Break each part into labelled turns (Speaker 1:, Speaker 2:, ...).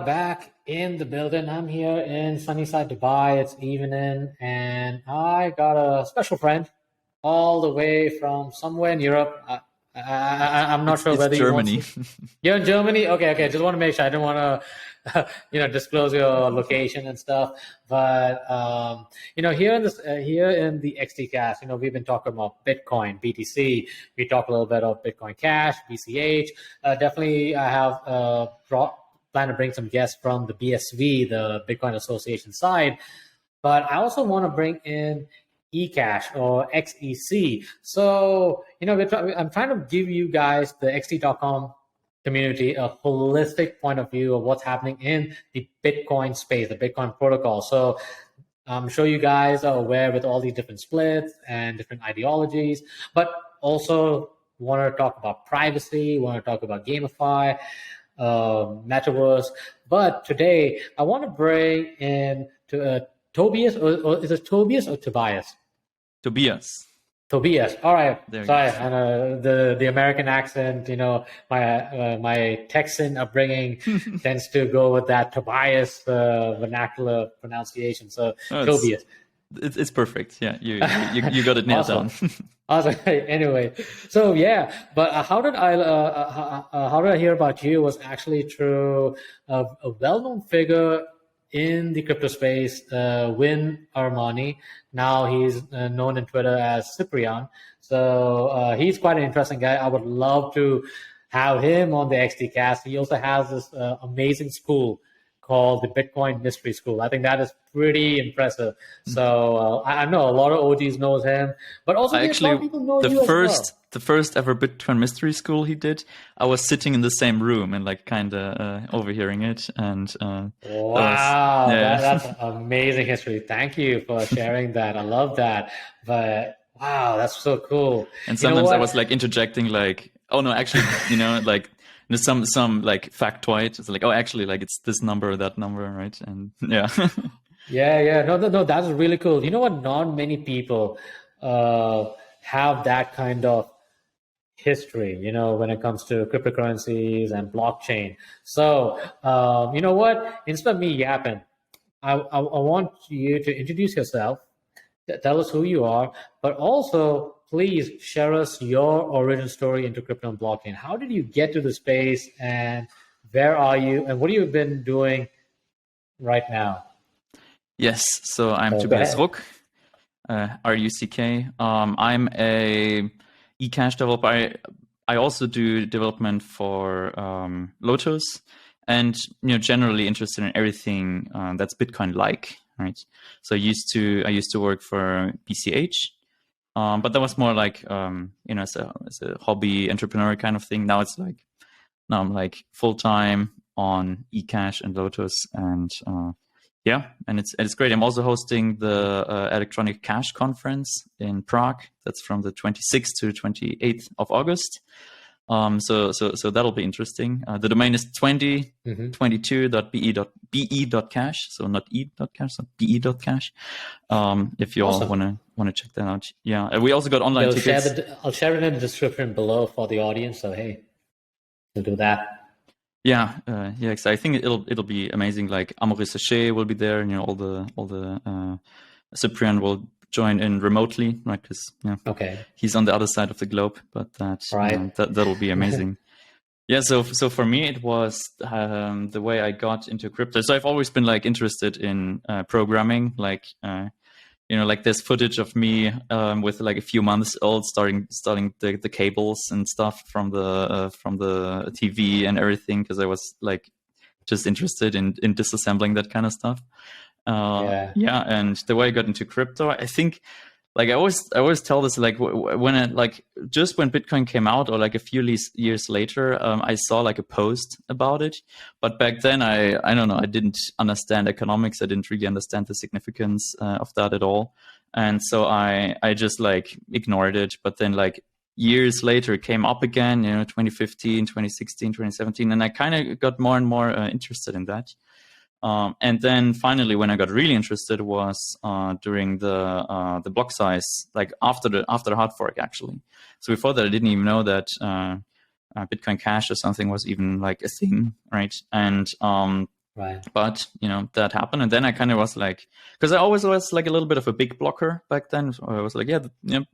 Speaker 1: back in the building. I'm here in Sunnyside, Dubai. It's evening, and I got a special friend all the way from somewhere in Europe. I'm not sure
Speaker 2: It's
Speaker 1: whether
Speaker 2: Germany.
Speaker 1: You're in Germany? Okay. Just want to make sure. I didn't want to, disclose your location and stuff. But here in the XTCast, we've been talking about Bitcoin, BTC. We talk a little bit of Bitcoin Cash, BCH. Definitely, I have plan to bring some guests from the BSV, the Bitcoin Association side. But I also want to bring in eCASH or XEC. So, I'm trying to give you guys, the XT.com community, a holistic point of view of what's happening in the Bitcoin space, the Bitcoin protocol. So I'm sure you guys are aware with all these different splits and different ideologies, but also want to talk about privacy, want to talk about GameFi, metaverse. But today I want to bring in Tobias, or is it Tobias or Tobias? Tobias. All right. Sorry, the American accent. My Texan upbringing tends to go with that Tobias vernacular pronunciation. So Tobias.
Speaker 2: It's perfect. Yeah, you got it nailed down.
Speaker 1: Awesome. Anyway, so yeah, but how did I hear about you was actually through a well-known figure in the crypto space, Win Armani. Now he's known in Twitter as Cyprian. So he's quite an interesting guy. I would love to have him on the XTcast. He also has this amazing school called the Bitcoin Mystery School. I think that is pretty impressive. So I know a lot of OGs knows him, but also a lot of people know you as well.
Speaker 2: The first ever Bitcoin Mystery School he did, I was sitting in the same room and kind of overhearing it. And
Speaker 1: wow, that's an amazing history. Thank you for sharing that. I love that. But wow, that's so cool.
Speaker 2: And sometimes I was interjecting oh no, actually, there's some factoid. It's it's this number or that number, right? And yeah.
Speaker 1: Yeah. No, that's really cool. You know what? Not many people have that kind of history, when it comes to cryptocurrencies and blockchain. So, you know what? Instead of me yapping, I want you to introduce yourself, tell us who you are, but also please share us your origin story into crypto and blockchain. How did you get to the space, and where are you, and what have you been doing right now?
Speaker 2: Yes, so I'm Tobias Ruck, R-U-C-K. I'm a eCASH developer. I also do development for Lotus, and generally interested in everything that's Bitcoin-like, right? So I used to work for BCH, but that was more as a hobby entrepreneur kind of thing. Now I'm full time on eCASH and Lotus, and and it's great. I'm also hosting the Electronic Cash Conference in Prague. That's from the 26th to 28th of August. So that'll be interesting. The domain is 2022.be.cash. So not e.cash, so be.cash. If you all want to check that out. Yeah. We also got online tickets.
Speaker 1: I'll share it in the description below for the audience. So hey, we'll do that.
Speaker 2: Yeah, because I think it'll be amazing. Amaury Sachet will be there, and all the Cyprian will join in remotely, right? Because he's on the other side of the globe, but that'll be amazing. Yeah, so for me it was the way I got into crypto. So I've always been interested in programming, there's footage of me with a few months old starting the cables and stuff from the TV and everything, because I was just interested in disassembling that kind of stuff. And the way I got into crypto, I think I always tell this, when just when Bitcoin came out, or a few years later, I saw a post about it. But back then I don't know, I didn't understand economics. I didn't really understand the significance of that at all. And so I just ignored it. But then years later it came up again, 2015, 2016, 2017. And I kind of got more and more interested in that. And then finally, when I got really interested was during the block size, after the hard fork, actually. So before that, I didn't even know that Bitcoin Cash or something was even a thing, right? And
Speaker 1: Right.
Speaker 2: But, that happened. And then I kind of was like, because I always was like a little bit of a big blocker back then. So I was like,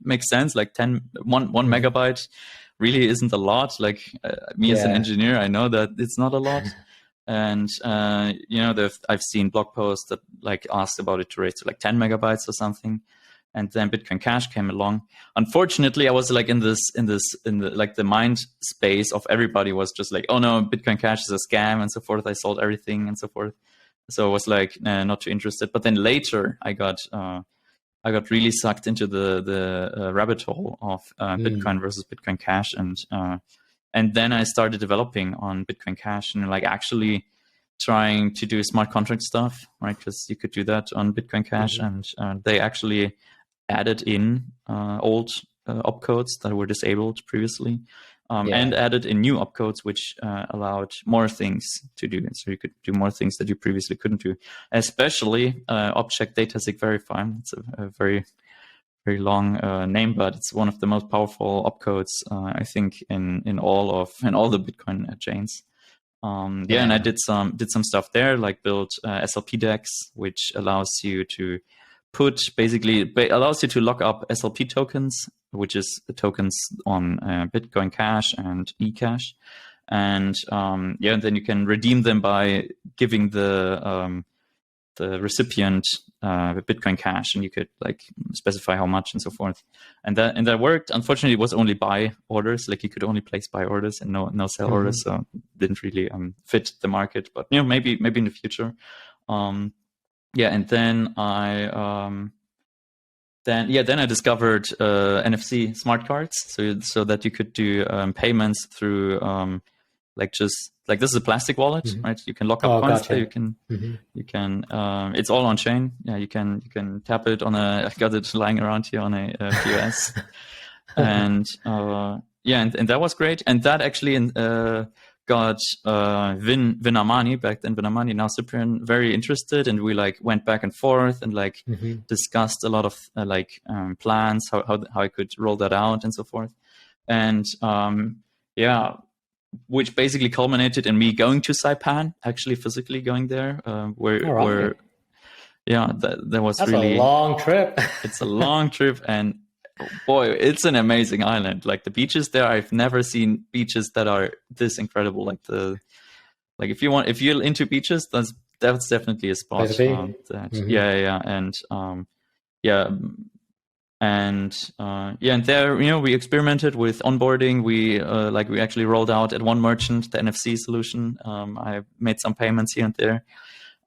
Speaker 2: makes sense. Like 1 megabyte really isn't a lot. Like me as an engineer, I know that it's not a lot. And, I've seen blog posts that like asked about it to raise to like 10 megabytes or something. And then Bitcoin Cash came along. Unfortunately, I was like in the mind space of everybody was just like, oh no, Bitcoin Cash is a scam and so forth. I sold everything and so forth. So I was like, not too interested. But then later I got really sucked into the rabbit hole of Bitcoin versus Bitcoin Cash. And then I started developing on Bitcoin Cash and like actually trying to do smart contract stuff, right? Because you could do that on Bitcoin Cash, and they actually added in old opcodes that were disabled previously, and added in new opcodes which allowed more things to do. So you could do more things that you previously couldn't do, especially object datasig verify. It's a very, very long name, but it's one of the most powerful opcodes, I think, in all the Bitcoin chains. And I did some stuff there, like built SLP DEX, which allows you to allows you to lock up SLP tokens, which is the tokens on Bitcoin Cash and eCASH. And and then you can redeem them by giving the recipient Bitcoin Cash, and you could like specify how much and so forth. And that worked. Unfortunately, it was only buy orders. Like you could only place buy orders and no sell orders, so it didn't really fit the market. But maybe in the future. And then I discovered NFC smart cards, so that you could do payments through this is a plastic wallet, right? You can lock up coins there. You can it's all on chain. Yeah, you can tap it on I got it lying around here on a POS, and that was great. And that actually got Vin Armani, back then Vin Armani, now Cyprian, very interested, and we like went back and forth and like discussed a lot of plans, how I could roll that out and so forth. And which basically culminated in me going to Saipan, actually physically going there, that was
Speaker 1: That's
Speaker 2: really
Speaker 1: a long trip.
Speaker 2: It's a long trip, and boy, it's an amazing island. Like the beaches there, I've never seen beaches that are this incredible. If you're into beaches, that's definitely a spot. And there, we experimented with onboarding. We actually rolled out at one merchant the NFC solution. I made some payments here and there.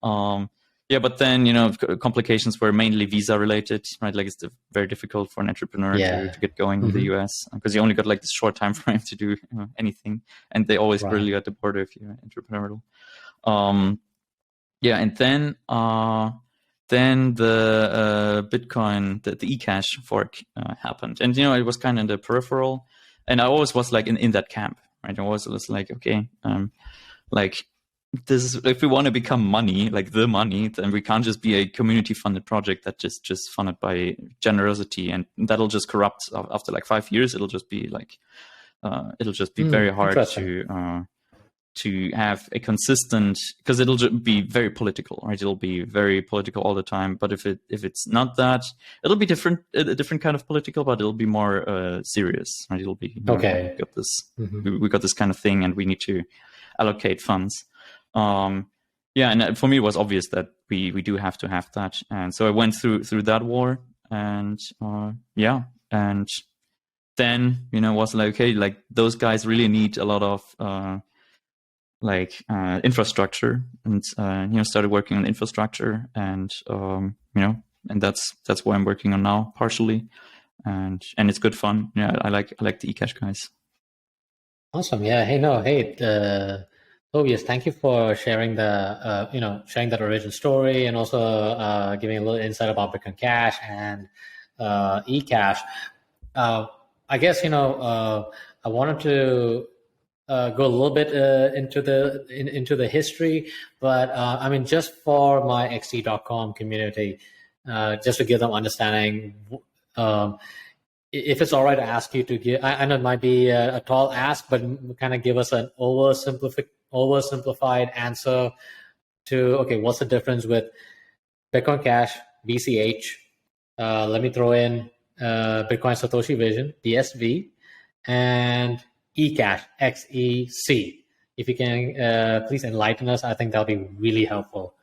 Speaker 2: But then, complications were mainly visa related, right? Like it's very difficult for an entrepreneur to get going in the US, because you only got like this short time frame to do anything, and they always grill you at the border if you're entrepreneurial. And then the Bitcoin, the eCASH fork happened, and it was kind of in the peripheral, and I always was like in that camp, right? I always was like, okay, this is, if we want to become money, like the money, then we can't just be a community funded project that just funded by generosity, and that'll just corrupt after like 5 years. It'll just be like very hard to have a consistent, because it'll be very political, right? It'll be very political all the time. But if it's not that, it'll be a different kind of political, but it'll be more serious, right? It'll be we got this, we got this kind of thing, and we need to allocate funds. And for me, it was obvious that we do have to have that, and so I went through that war, and and then was like, okay, like those guys really need a lot of infrastructure, and started working on infrastructure, and and that's what I'm working on now partially, and it's good fun. I like the eCash guys.
Speaker 1: Awesome. Tobias, thank you for sharing sharing that origin story, and also giving a little insight about Bitcoin Cash and eCash. I guess I wanted to go a little bit into the history, but I mean, just for my XT.com community, just to give them understanding. If it's all right to ask you to give, I know it might be a tall ask, but kind of give us an oversimplified answer to, okay, what's the difference with Bitcoin Cash, BCH? Let me throw in Bitcoin Satoshi Vision, BSV, and eCASH, XEC. If you can please enlighten us, I think that'll be really helpful.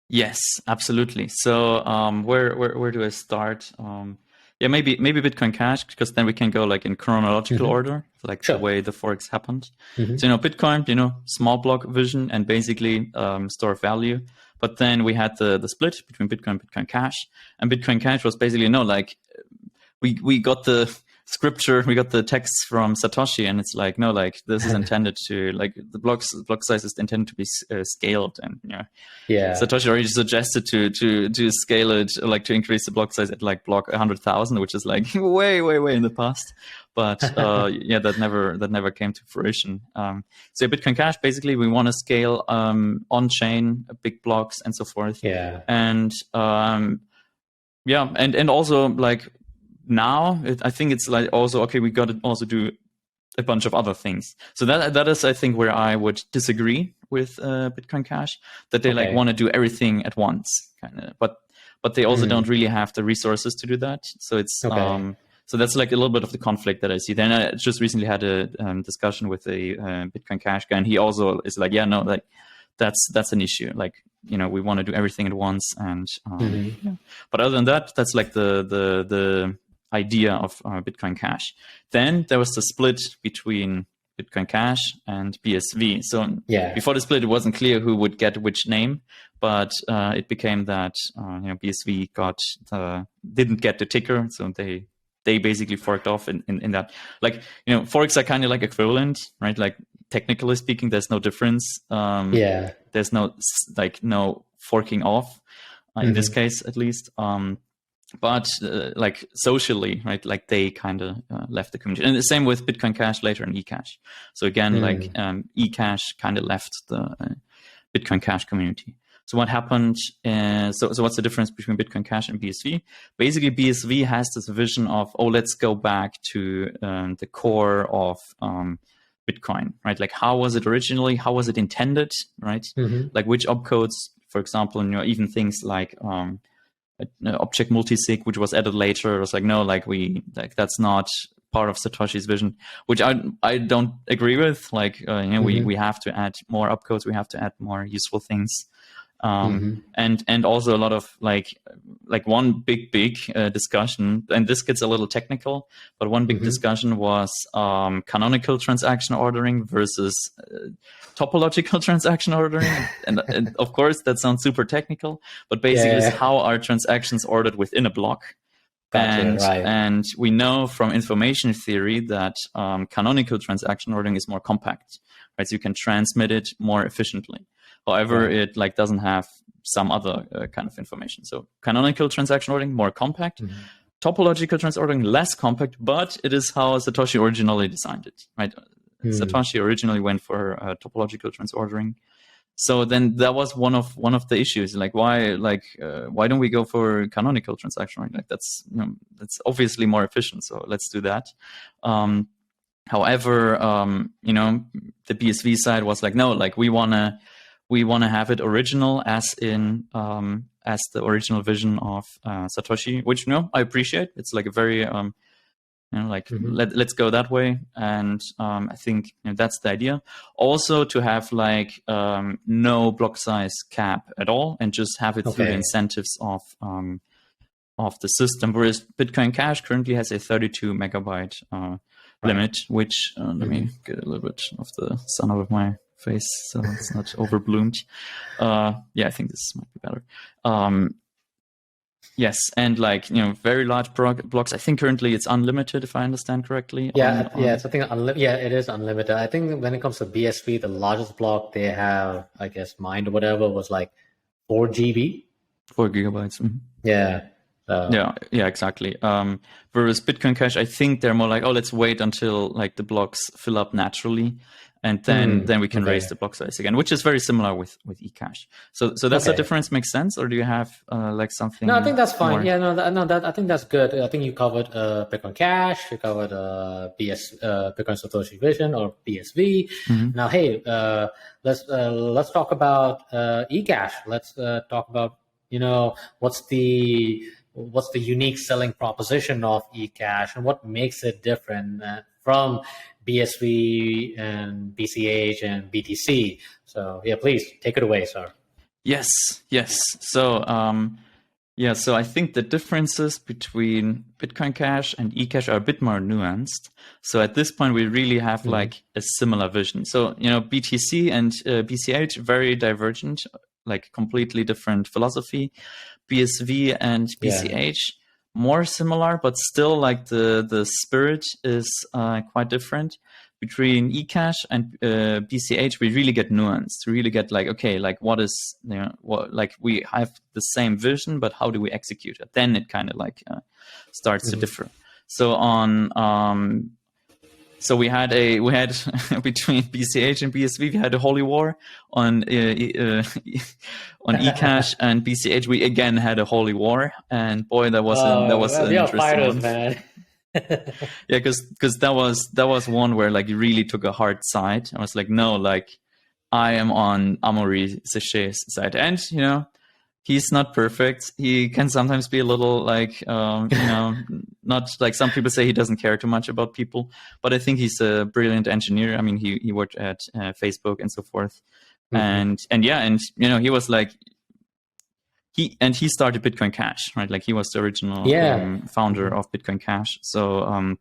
Speaker 2: Yes, absolutely. So where do I start? Yeah, maybe Bitcoin Cash, because then we can go like in chronological order, like the way the forex happened. So Bitcoin, small block vision and basically store of value. But then we had the split between Bitcoin and Bitcoin Cash, and Bitcoin Cash was basically like we got the scripture, we got the text from Satoshi, and it's like, no, like this is intended to, like, the block size is intended to be scaled, and Satoshi already suggested to scale it, like to increase the block size at like block 100,000, which is like way in the past. But that never came to fruition. So Bitcoin Cash, basically, we want to scale on chain big blocks and so forth. And and also like. Now, I think it's like also, okay, we got to also do a bunch of other things. So that is, I think, where I would disagree with Bitcoin Cash, that they like want to do everything at once, kind of. But they also don't really have the resources to do that. So it's so that's like a little bit of the conflict that I see. Then I just recently had a discussion with a Bitcoin Cash guy, and he also is like, yeah, no, like that's an issue. Like, we want to do everything at once, and but other than that, that's like the idea of Bitcoin Cash. Then there was the split between Bitcoin Cash and BSV. So before the split, it wasn't clear who would get which name, but it became that BSV didn't get the ticker, so they basically forked off in that. Like, forks are kind of like equivalent, right? Like, technically speaking, there's no difference. There's no forking off in this case, at least. But like socially, right? Like they kind of left the community, and the same with Bitcoin Cash later in eCASH. So again, like eCASH kind of left the Bitcoin Cash community. So what happened? So what's the difference between Bitcoin Cash and BSV? Basically, BSV has this vision of, let's go back to the core of Bitcoin, right? Like, how was it originally? How was it intended, right? Like, which opcodes, for example, even things like object multisig, which was added later, was like, no, like that's not part of Satoshi's vision, which I don't agree with. Like, we have to add more opcodes, we have to add more useful things, and also a lot of like one big discussion, and this gets a little technical, but one big discussion was canonical transaction ordering versus topological transaction ordering, and of course that sounds super technical, but basically it's how are transactions ordered within a block. And we know from information theory that canonical transaction ordering is more compact, right? So you can transmit it more efficiently. However, it like doesn't have some other kind of information. So canonical transaction ordering, more compact. Topological transaction ordering, less compact, but it is how Satoshi originally designed it, right? Satoshi originally went for topological transordering. So then that was one of the issues. Like, why don't we go for canonical transaction ordering? Like, that's obviously more efficient. So let's do that. However, the BSV side was like, no, like we wanna have it original, as in as the original vision of Satoshi, which I appreciate. It's like a very let's go that way, and I think that's the idea. Also, to have like no block size cap at all, and just have it through the incentives of the system. Whereas Bitcoin Cash currently has a 32 megabyte limit, which let me get a little bit of the sun out of my face so it's not overbloomed. I think this might be better. Yes, and like very large blocks. I think currently it's unlimited, if I understand correctly.
Speaker 1: It's I think it is unlimited. I think when it comes to BSV, the largest block they have, I guess, mined or whatever, was like 4 GB.
Speaker 2: 4 gigabytes.
Speaker 1: Yeah.
Speaker 2: Yeah, exactly. Whereas Bitcoin Cash, I think they're more like, let's wait until like the blocks fill up naturally, and then we can raise the block size again, which is very similar with eCASH. So that's the difference. Makes sense, or do you have like something?
Speaker 1: No, I think that's fine.
Speaker 2: more?
Speaker 1: Yeah, I think that's good. I think you covered Bitcoin Cash, you covered Bitcoin Satoshi Vision or BSV. Now, hey, let's talk about eCash. Let's talk about what's the unique selling proposition of eCash and what makes it different from BSV and BCH and BTC. So yeah, please take it away, sir.
Speaker 2: Yes. So so I think the differences between Bitcoin Cash and eCash are a bit more nuanced. So at this point, we really have like a similar vision. So BTC and BCH, very divergent, like completely different philosophy. BSV and BCH, more similar, but still like the spirit is quite different. Between eCash and BCH, we really get nuanced. We really get like, okay, like what is, like we have the same vision, but how do we execute it? Then it kind of like starts to differ. So so we had between BCH and BSV, we had a holy war. On eCash and BCH, we again had a holy war, and boy, that was an interesting
Speaker 1: fighters,
Speaker 2: one.
Speaker 1: Man.
Speaker 2: Yeah, because that was one where like you really took a hard side. I was like, no, like I am on Amaury Séché's side, and he's not perfect. He can sometimes be a little like, not like some people say he doesn't care too much about people, but I think he's a brilliant engineer. I mean, he worked at Facebook and so forth, and he was like, he started Bitcoin Cash, right? Like he was the original founder of Bitcoin Cash. So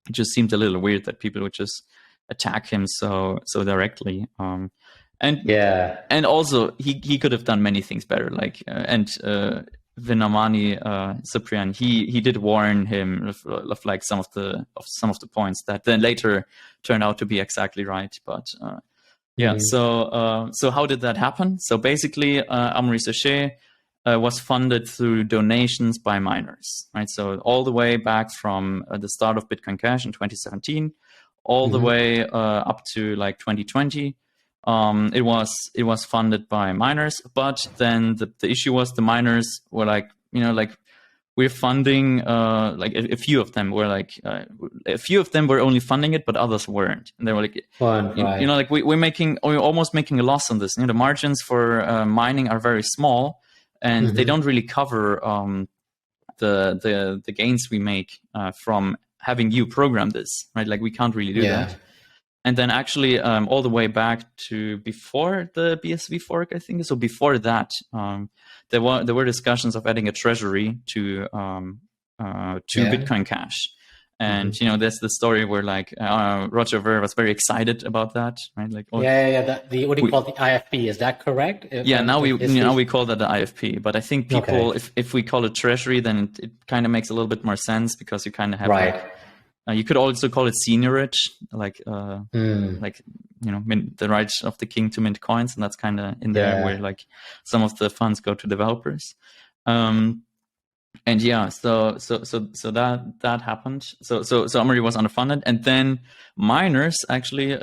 Speaker 2: it just seemed a little weird that people would just attack him so directly. And also he could have done many things better. Like Vinamani Cyprian, he did warn him of like some of the points that then later turned out to be exactly right. But so how did that happen? So basically, Amaury Séché was funded through donations by miners, right? So all the way back from the start of Bitcoin Cash in 2017, all the way up to like 2020. It was funded by miners, but then the issue was the miners were like, we're funding, like a few of them were like, a few of them were only funding it, but others weren't. And they were like, like we're almost making a loss on this. The margins for mining are very small, and they don't really cover the gains we make from having you program this, right? Like we can't really do that. And then actually all the way back to before the BSV fork, I think. So before that, there were discussions of adding a treasury to Bitcoin Cash. And, there's the story where like Roger Ver was very excited about that, right? Like,
Speaker 1: what do you call the IFP? Is that correct?
Speaker 2: Now we call that the IFP. But I think people, if we call it treasury, then it kind of makes a little bit more sense because you kind of have you could also call it seigniorage, like the right of the king to mint coins, and that's kind of in there where like some of the funds go to developers. So that happened. So Amaury was underfunded, and then miners actually,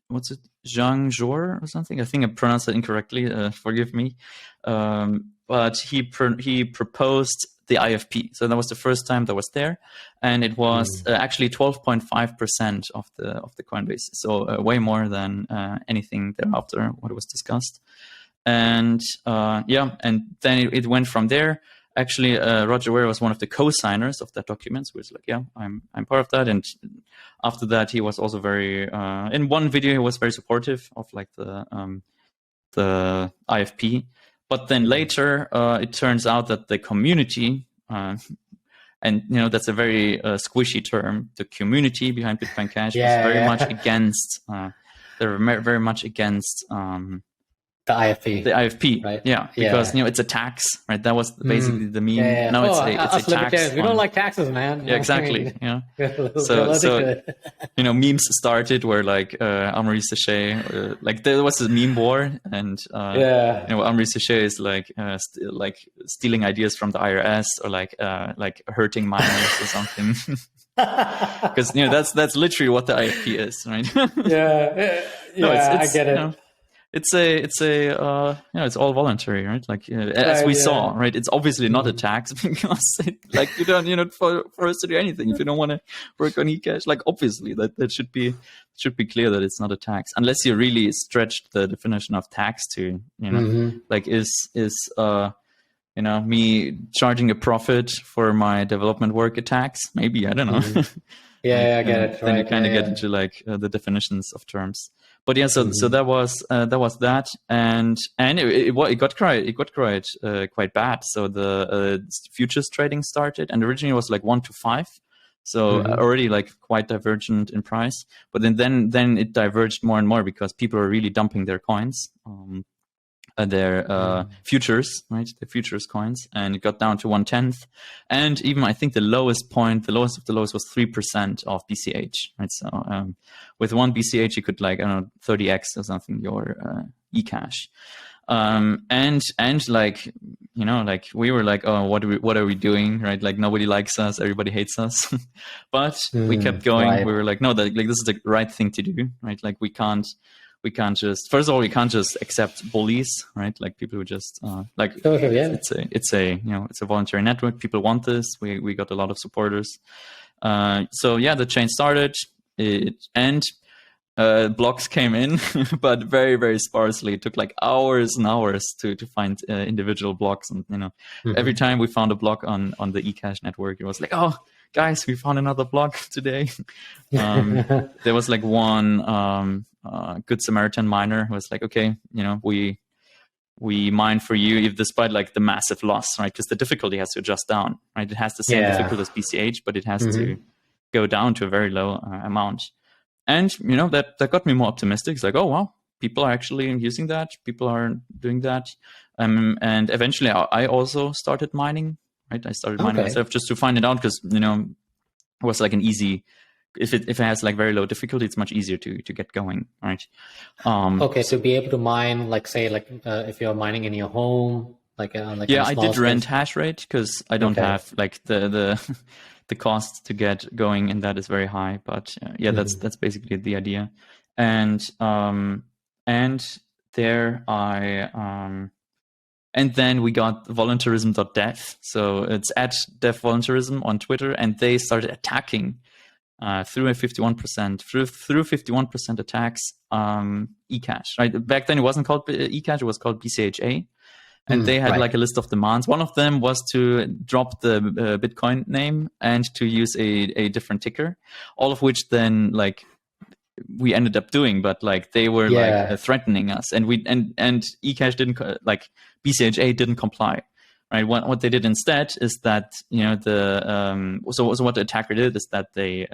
Speaker 2: what's it, Zhang Zhor or something? I think I pronounced it incorrectly. Forgive me. But he proposed the IFP. So that was the first time that was there, and it was actually 12.5% of the Coinbase. So way more than anything thereafter what was discussed. And and then it went from there. Actually, Roger Ver was one of the co-signers of that document. So he was like, I'm part of that. And after that, he was also very in one video he was very supportive of like the IFP. But then later, it turns out that the community, and that's a very squishy term, the community behind Bitcoin Cash was very much against. They were very much against
Speaker 1: the IFP.
Speaker 2: The IFP, right? Yeah, because it's a tax, right? That was basically the meme. Now it's a tax.
Speaker 1: We don't like taxes, man.
Speaker 2: Yeah, exactly. So memes started where like Amaury Séché, like there was a meme war, and Amaury Séché is like stealing ideas from the IRS or like hurting miners or something. because that's literally what the IFP is, right?
Speaker 1: I get it.
Speaker 2: It's it's all voluntary, right? Like as we saw, right? It's obviously not a tax because you don't for us to do anything if you don't want to work on eCASH. Like obviously that should be clear that it's not a tax unless you really stretched the definition of tax to like is me charging a profit for my development work a tax? Maybe, I don't know.
Speaker 1: I get it.
Speaker 2: Then you kind of get into like the definitions of terms. But yeah, so that was that, and it got quite bad. So the futures trading started, and originally it was like 1 to 5, so already like quite divergent in price. But then it diverged more and more because people are really dumping their coins, their futures, right? The futures coins, and it got down to 1/10, and even I think the lowest of the lows was 3% of BCH, right? So with one BCH you could 30x or something your eCASH, and we were like, oh, what are we doing, right? Like nobody likes us, everybody hates us, but we kept going. Right. We were like, no, this is the right thing to do, right? Like we can't just, first of all, we can't just accept bullies, right? Like people who just it's a voluntary network. People want this. We got a lot of supporters. So the chain started, and blocks came in, but very, very sparsely. It took like hours and hours to find individual blocks, and every time we found a block on the eCASH network, it was like, oh, guys, we found another block today. There was like one Good Samaritan miner who was like, okay, we mine for you, if despite like the massive loss, right? Because the difficulty has to adjust down, right? It has the same difficulty as BCH, but it has to go down to a very low amount. And that got me more optimistic. It's like, oh wow, people are actually using that. People are doing that. And eventually, I also started mining. Right, I started mining myself just to find it out because it was like an easy. If it has like very low difficulty, it's much easier to get going, right?
Speaker 1: So be able to mine, like say, if you're mining in your home, I
Speaker 2: did rent hash rate because I don't have like the cost to get going, and that is very high. But that's basically the idea, and there and then we got voluntarism.dev. So it's at devvoluntarism on Twitter, and they started attacking through 51% attacks eCASH. Right, back then it wasn't called eCASH; it was called BCHA, and they had like a list of demands. One of them was to drop the Bitcoin name and to use a different ticker. All of which then we ended up doing, but they were threatening us, and eCASH didn't BCHA didn't comply. Right. What they did instead is that so what the attacker did is that they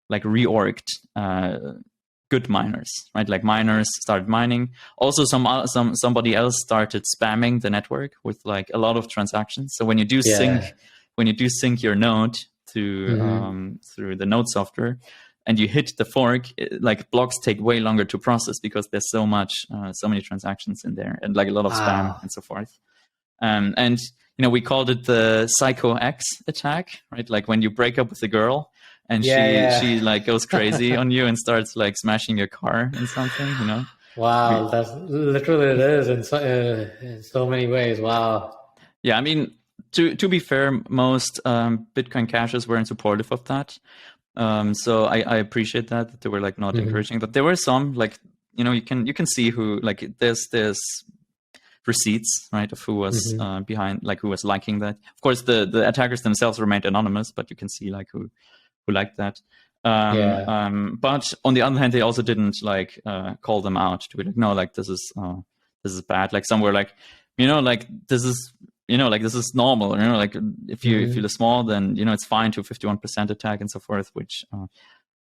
Speaker 2: reorged good miners. Right, like miners started mining. Also, somebody else started spamming the network with a lot of transactions. So when you do sync your node to through the node software, and you hit the fork, blocks take way longer to process because there's so many transactions in there, and a lot of spam and so forth. And we called it the Psycho X attack, right? Like when you break up with a girl and she goes crazy on you and starts smashing your car and something,
Speaker 1: Wow, that's literally it is in so many ways. Wow.
Speaker 2: Yeah, I mean, to be fair, most Bitcoin caches weren't supportive of that. So I appreciate that they were not encouraging, but there were some you can see who there's receipts, right, of who was behind, who was liking that. Of course, the attackers themselves remained anonymous, but you can see who liked that. But on the other hand, they also didn't call them out to be no, this is bad. Some were this is this is normal. If you feel small, then it's fine to 51% attack and so forth, which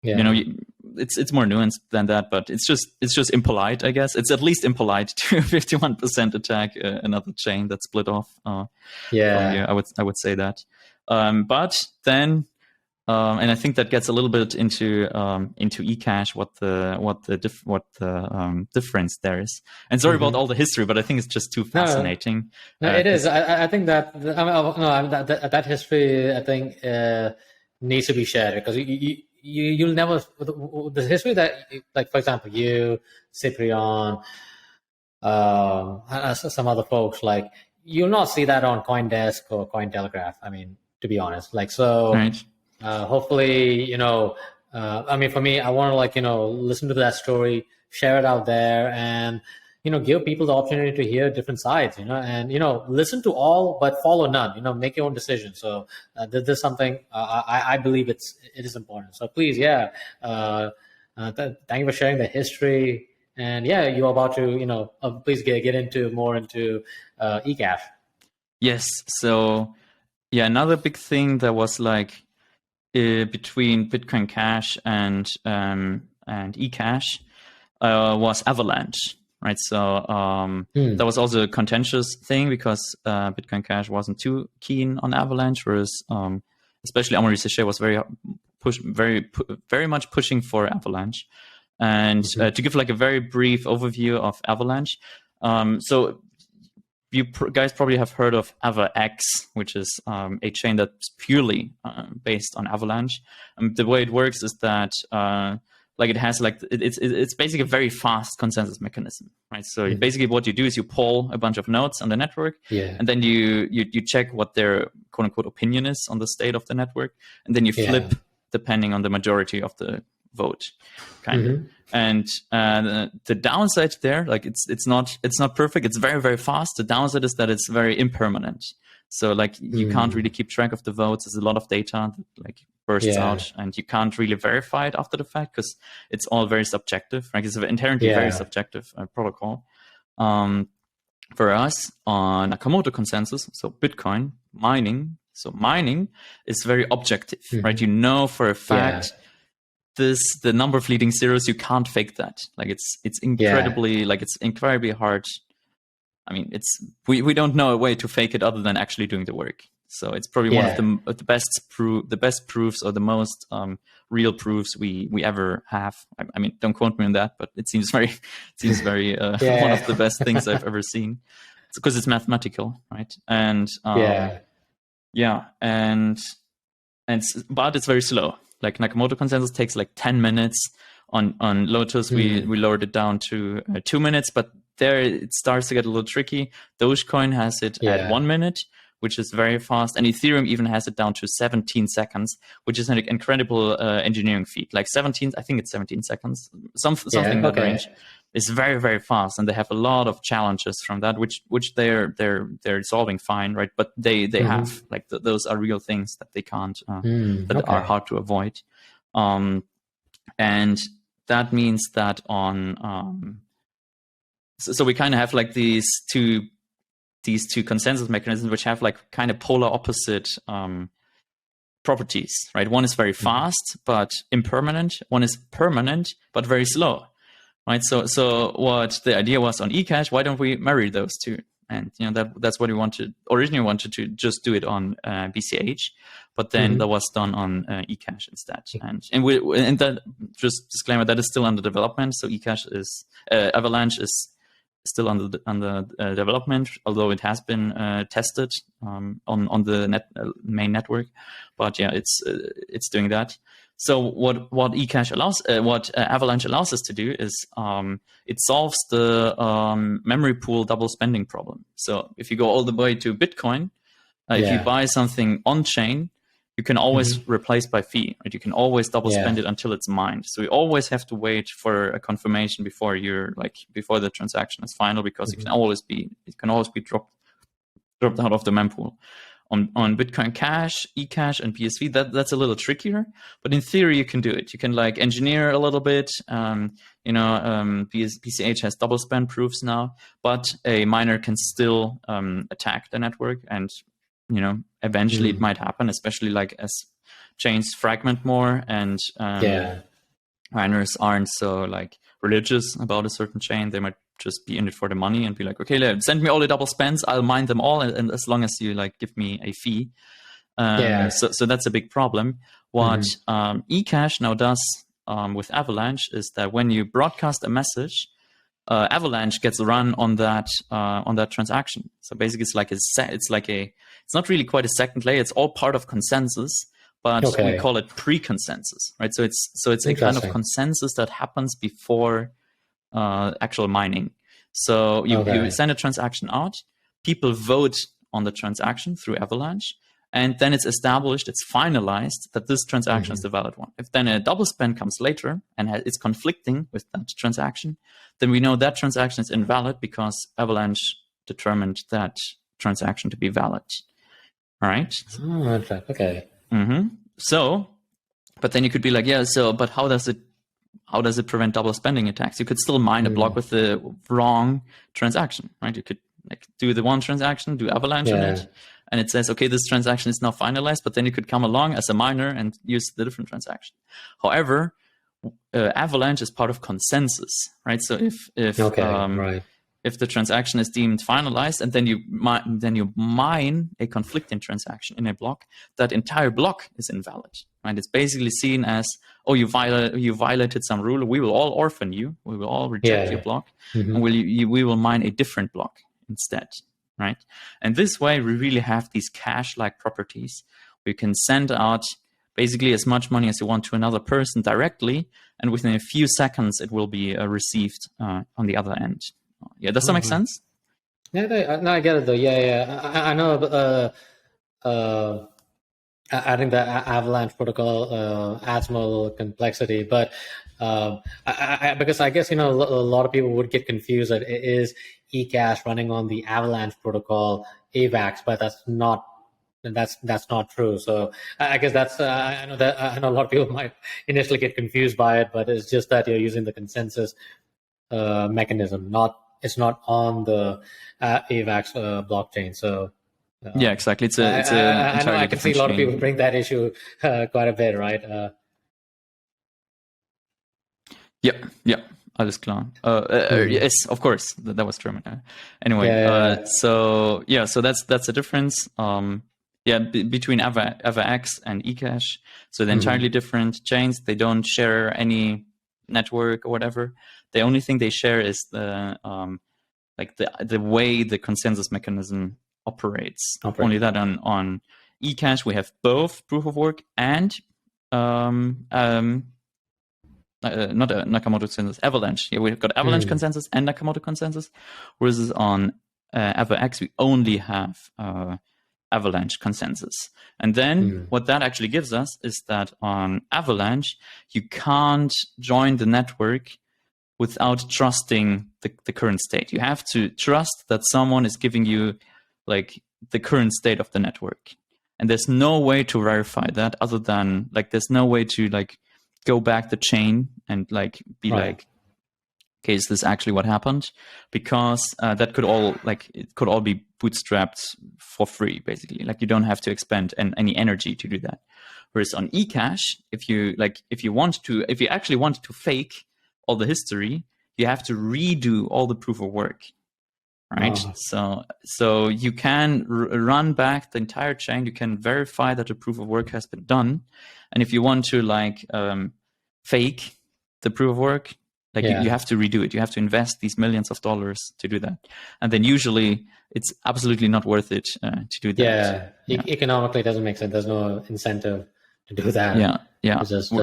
Speaker 2: it's more nuanced than that, but it's just impolite, I guess. It's at least impolite to 51% attack another chain that split off. I would say that. But then, and I think that gets a little bit into eCASH, what the difference there is. And sorry about all the history, but I think it's just too fascinating.
Speaker 1: No, it is. I think that that history, I think. needs to be shared, because you'll never, the history that, like, for example, you, Cyprian, some other folks, like, you'll not see that on CoinDesk or Cointelegraph. I mean, to be honest, like, so
Speaker 2: Right.
Speaker 1: hopefully, I mean, for me, I want to, like, listen to that story, share it out there, and, give people the opportunity to hear different sides, and, listen to all, but follow none, make your own decision. So this is something I believe it is important. So please, thank you for sharing the history. And you're about to, please get more into eCASH.
Speaker 2: Yes. So another big thing that was like between Bitcoin Cash and eCASH was Avalanche, right? So that was also a contentious thing, because Bitcoin Cash wasn't too keen on Avalanche, whereas especially Amaury Séchet was very much pushing for Avalanche. And to give like a very brief overview of Avalanche, so you guys probably have heard of AvaX, which is a chain that's purely based on Avalanche. The way it works is that like it has like it's basically a very fast consensus mechanism, right? So basically what you do is you poll a bunch of nodes on the network, and then you check what their quote unquote opinion is on the state of the network, and then you flip depending on the majority of the vote, kind of. And the downside there, like it's not perfect. It's very, very fast. The downside is that it's very impermanent. So like you can't really keep track of the votes. There's a lot of data that like bursts out, and you can't really verify it after the fact, because it's all very subjective. Right? It's an inherently very subjective protocol. For us on Nakamoto consensus, so Bitcoin mining. So mining is very objective, right? You know for a fact. The number of leading zeros, you can't fake that. Like it's incredibly like it's incredibly hard. I mean, we don't know a way to fake it other than actually doing the work. So it's probably one of the best proofs, or the most real proofs we ever have. I mean, don't quote me on that, but it seems very one of the best things I've ever seen. It's because it's mathematical, right? And but it's very slow. Like Nakamoto consensus takes like 10 minutes. On Lotus, we lowered it down to 2 minutes, but there it starts to get a little tricky. Dogecoin has it at 1 minute, which is very fast, and Ethereum even has it down to 17 seconds, which is an incredible engineering feat. Like 17, I think it's 17 seconds, something in that range. It's very, very fast, and they have a lot of challenges from that, which they're solving fine, right? But they have like those are real things that they can't that are hard to avoid, and that means that on so we kind of have like these two consensus mechanisms, which have like kind of polar opposite properties, right? One is very fast but impermanent. One is permanent but very slow. Right, so what the idea was on eCash, why don't we marry those two? And that's what we originally wanted to just do it on BCH, but then that was done on eCash instead. And that, just disclaimer, that is still under development. So eCash is Avalanche is still under development, although it has been tested on the main network. But it's doing that. So what eCash allows, what Avalanche allows us to do is it solves the memory pool double spending problem. So if you go all the way to Bitcoin, if you buy something on chain, you can always replace by fee. Right? You can always double spend it until it's mined. So you always have to wait for a confirmation before before the transaction is final, because it can always be dropped out of the mempool. On Bitcoin Cash, eCash, and BSV, that's a little trickier, but in theory you can do it. You can like engineer a little bit. BCH has double spend proofs now, but a miner can still attack the network, and eventually it might happen, especially like as chains fragment more and miners aren't so like religious about a certain chain. They might just be in it for the money and be like, okay, send me all the double spends, I'll mine them all, and as long as you like give me a fee. So that's a big problem. What eCash now does with Avalanche is that when you broadcast a message, Avalanche gets run on that transaction. So basically, it's not really quite a second layer. It's all part of consensus, but we call it pre-consensus, right? So it's a kind of consensus that happens before actual mining. So you send a transaction out, people vote on the transaction through Avalanche, and then it's established, it's finalized that this transaction is the valid one. If then a double spend comes later and it's conflicting with that transaction, then we know that transaction is invalid because Avalanche determined that transaction to be valid. All right?
Speaker 1: Okay.
Speaker 2: So, but then you could be like, yeah, so, but how does it prevent double spending attacks? You could still mine a block with the wrong transaction, right? You could like do the one transaction, do Avalanche on it, and it says, okay, this transaction is now finalized, but then you could come along as a miner and use the different transaction. However, Avalanche is part of consensus, right? So if the transaction is deemed finalized and then you mine a conflicting transaction in a block, that entire block is invalid, right? It's basically seen as, oh, you violated some rule. We will all orphan you. We will all reject your block, and we will mine a different block instead, right? And this way, we really have these cash-like properties. We can send out basically as much money as you want to another person directly, and within a few seconds, it will be received on the other end. Yeah, does that make sense?
Speaker 1: Yeah, no, I get it though. I know. I think the Avalanche protocol adds more complexity, but because I guess a lot of people would get confused that it is eCASH running on the Avalanche protocol AVAX, but that's not true. So I guess that's I know a lot of people might initially get confused by it, but it's just that you're using the consensus mechanism. It's not on the AVAX blockchain. So.
Speaker 2: Yeah, exactly. It's a
Speaker 1: I know I can see a lot of people bring that issue quite a bit, right?
Speaker 2: Yeah, alles klar. Yes, of course, that was German. Anyway, so that's the difference. Between AvaX and eCASH. So they're entirely different chains. They don't share any network or whatever. The only thing they share is the way the consensus mechanism operates. Only that on eCASH we have both proof of work and not a Nakamoto consensus, Avalanche. Yeah, we've got Avalanche consensus and Nakamoto consensus, whereas on AvaX we only have Avalanche consensus. And then what that actually gives us is that on Avalanche you can't join the network without trusting the current state. You have to trust that someone is giving you like the current state of the network. And there's no way to verify that other than there's no way to go back the chain and be okay, is this actually what happened? Because that could all it could all be bootstrapped for free, basically. You don't have to expend any energy to do that. Whereas on eCASH, if you actually want to fake all the history, you have to redo all the proof of work. Right. So you can run back the entire chain. You can verify that the proof of work has been done. And if you want to fake the proof of work, you have to redo it. You have to invest these millions of dollars to do that. And then usually it's absolutely not worth it to do that.
Speaker 1: Economically, it doesn't make sense. There's no incentive to do that.
Speaker 2: Yeah.
Speaker 1: It's just,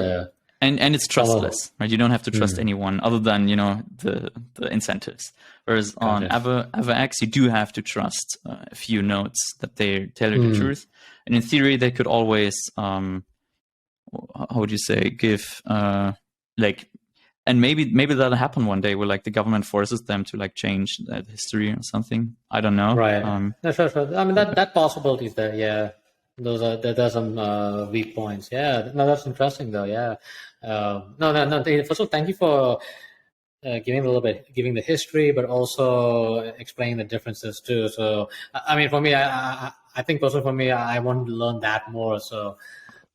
Speaker 2: and it's trustless, right? You don't have to trust anyone other than the incentives. Whereas on AvaX, you do have to trust a few nodes that they tell you the truth. And in theory, they could always, how would you say, give and maybe that'll happen one day where the government forces them to change that history or something. I don't know.
Speaker 1: Right. Sure. I mean that possibility is there. Yeah. There's some weak points. Yeah, no, that's interesting though. Yeah, no. First of all, thank you for giving the history, but also explaining the differences too. So, I mean, for me, I think personally for me, I want to learn that more. So,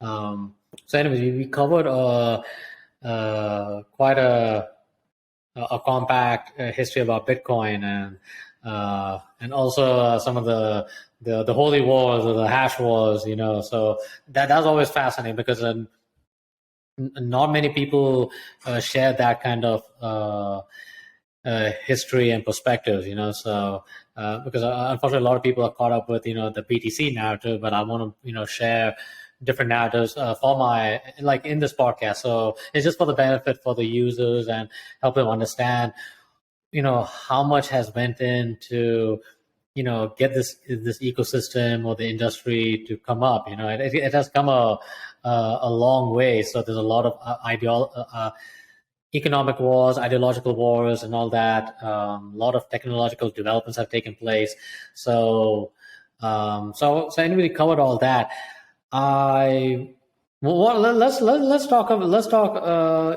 Speaker 1: anyways, we covered quite a compact history about Bitcoin and also some of the holy wars or the hash wars, so that's always fascinating because not many people share that kind of history and perspectives, so because unfortunately a lot of people are caught up with the BTC narrative, but I want to share different narratives for my, like in this podcast. So it's just for the benefit for the users and help them understand, how much has went into, get this ecosystem or the industry to come up. It has come a long way. So there's a lot of economic wars, ideological wars, and all that. A lot of technological developments have taken place. So anybody covered all that. Let's talk.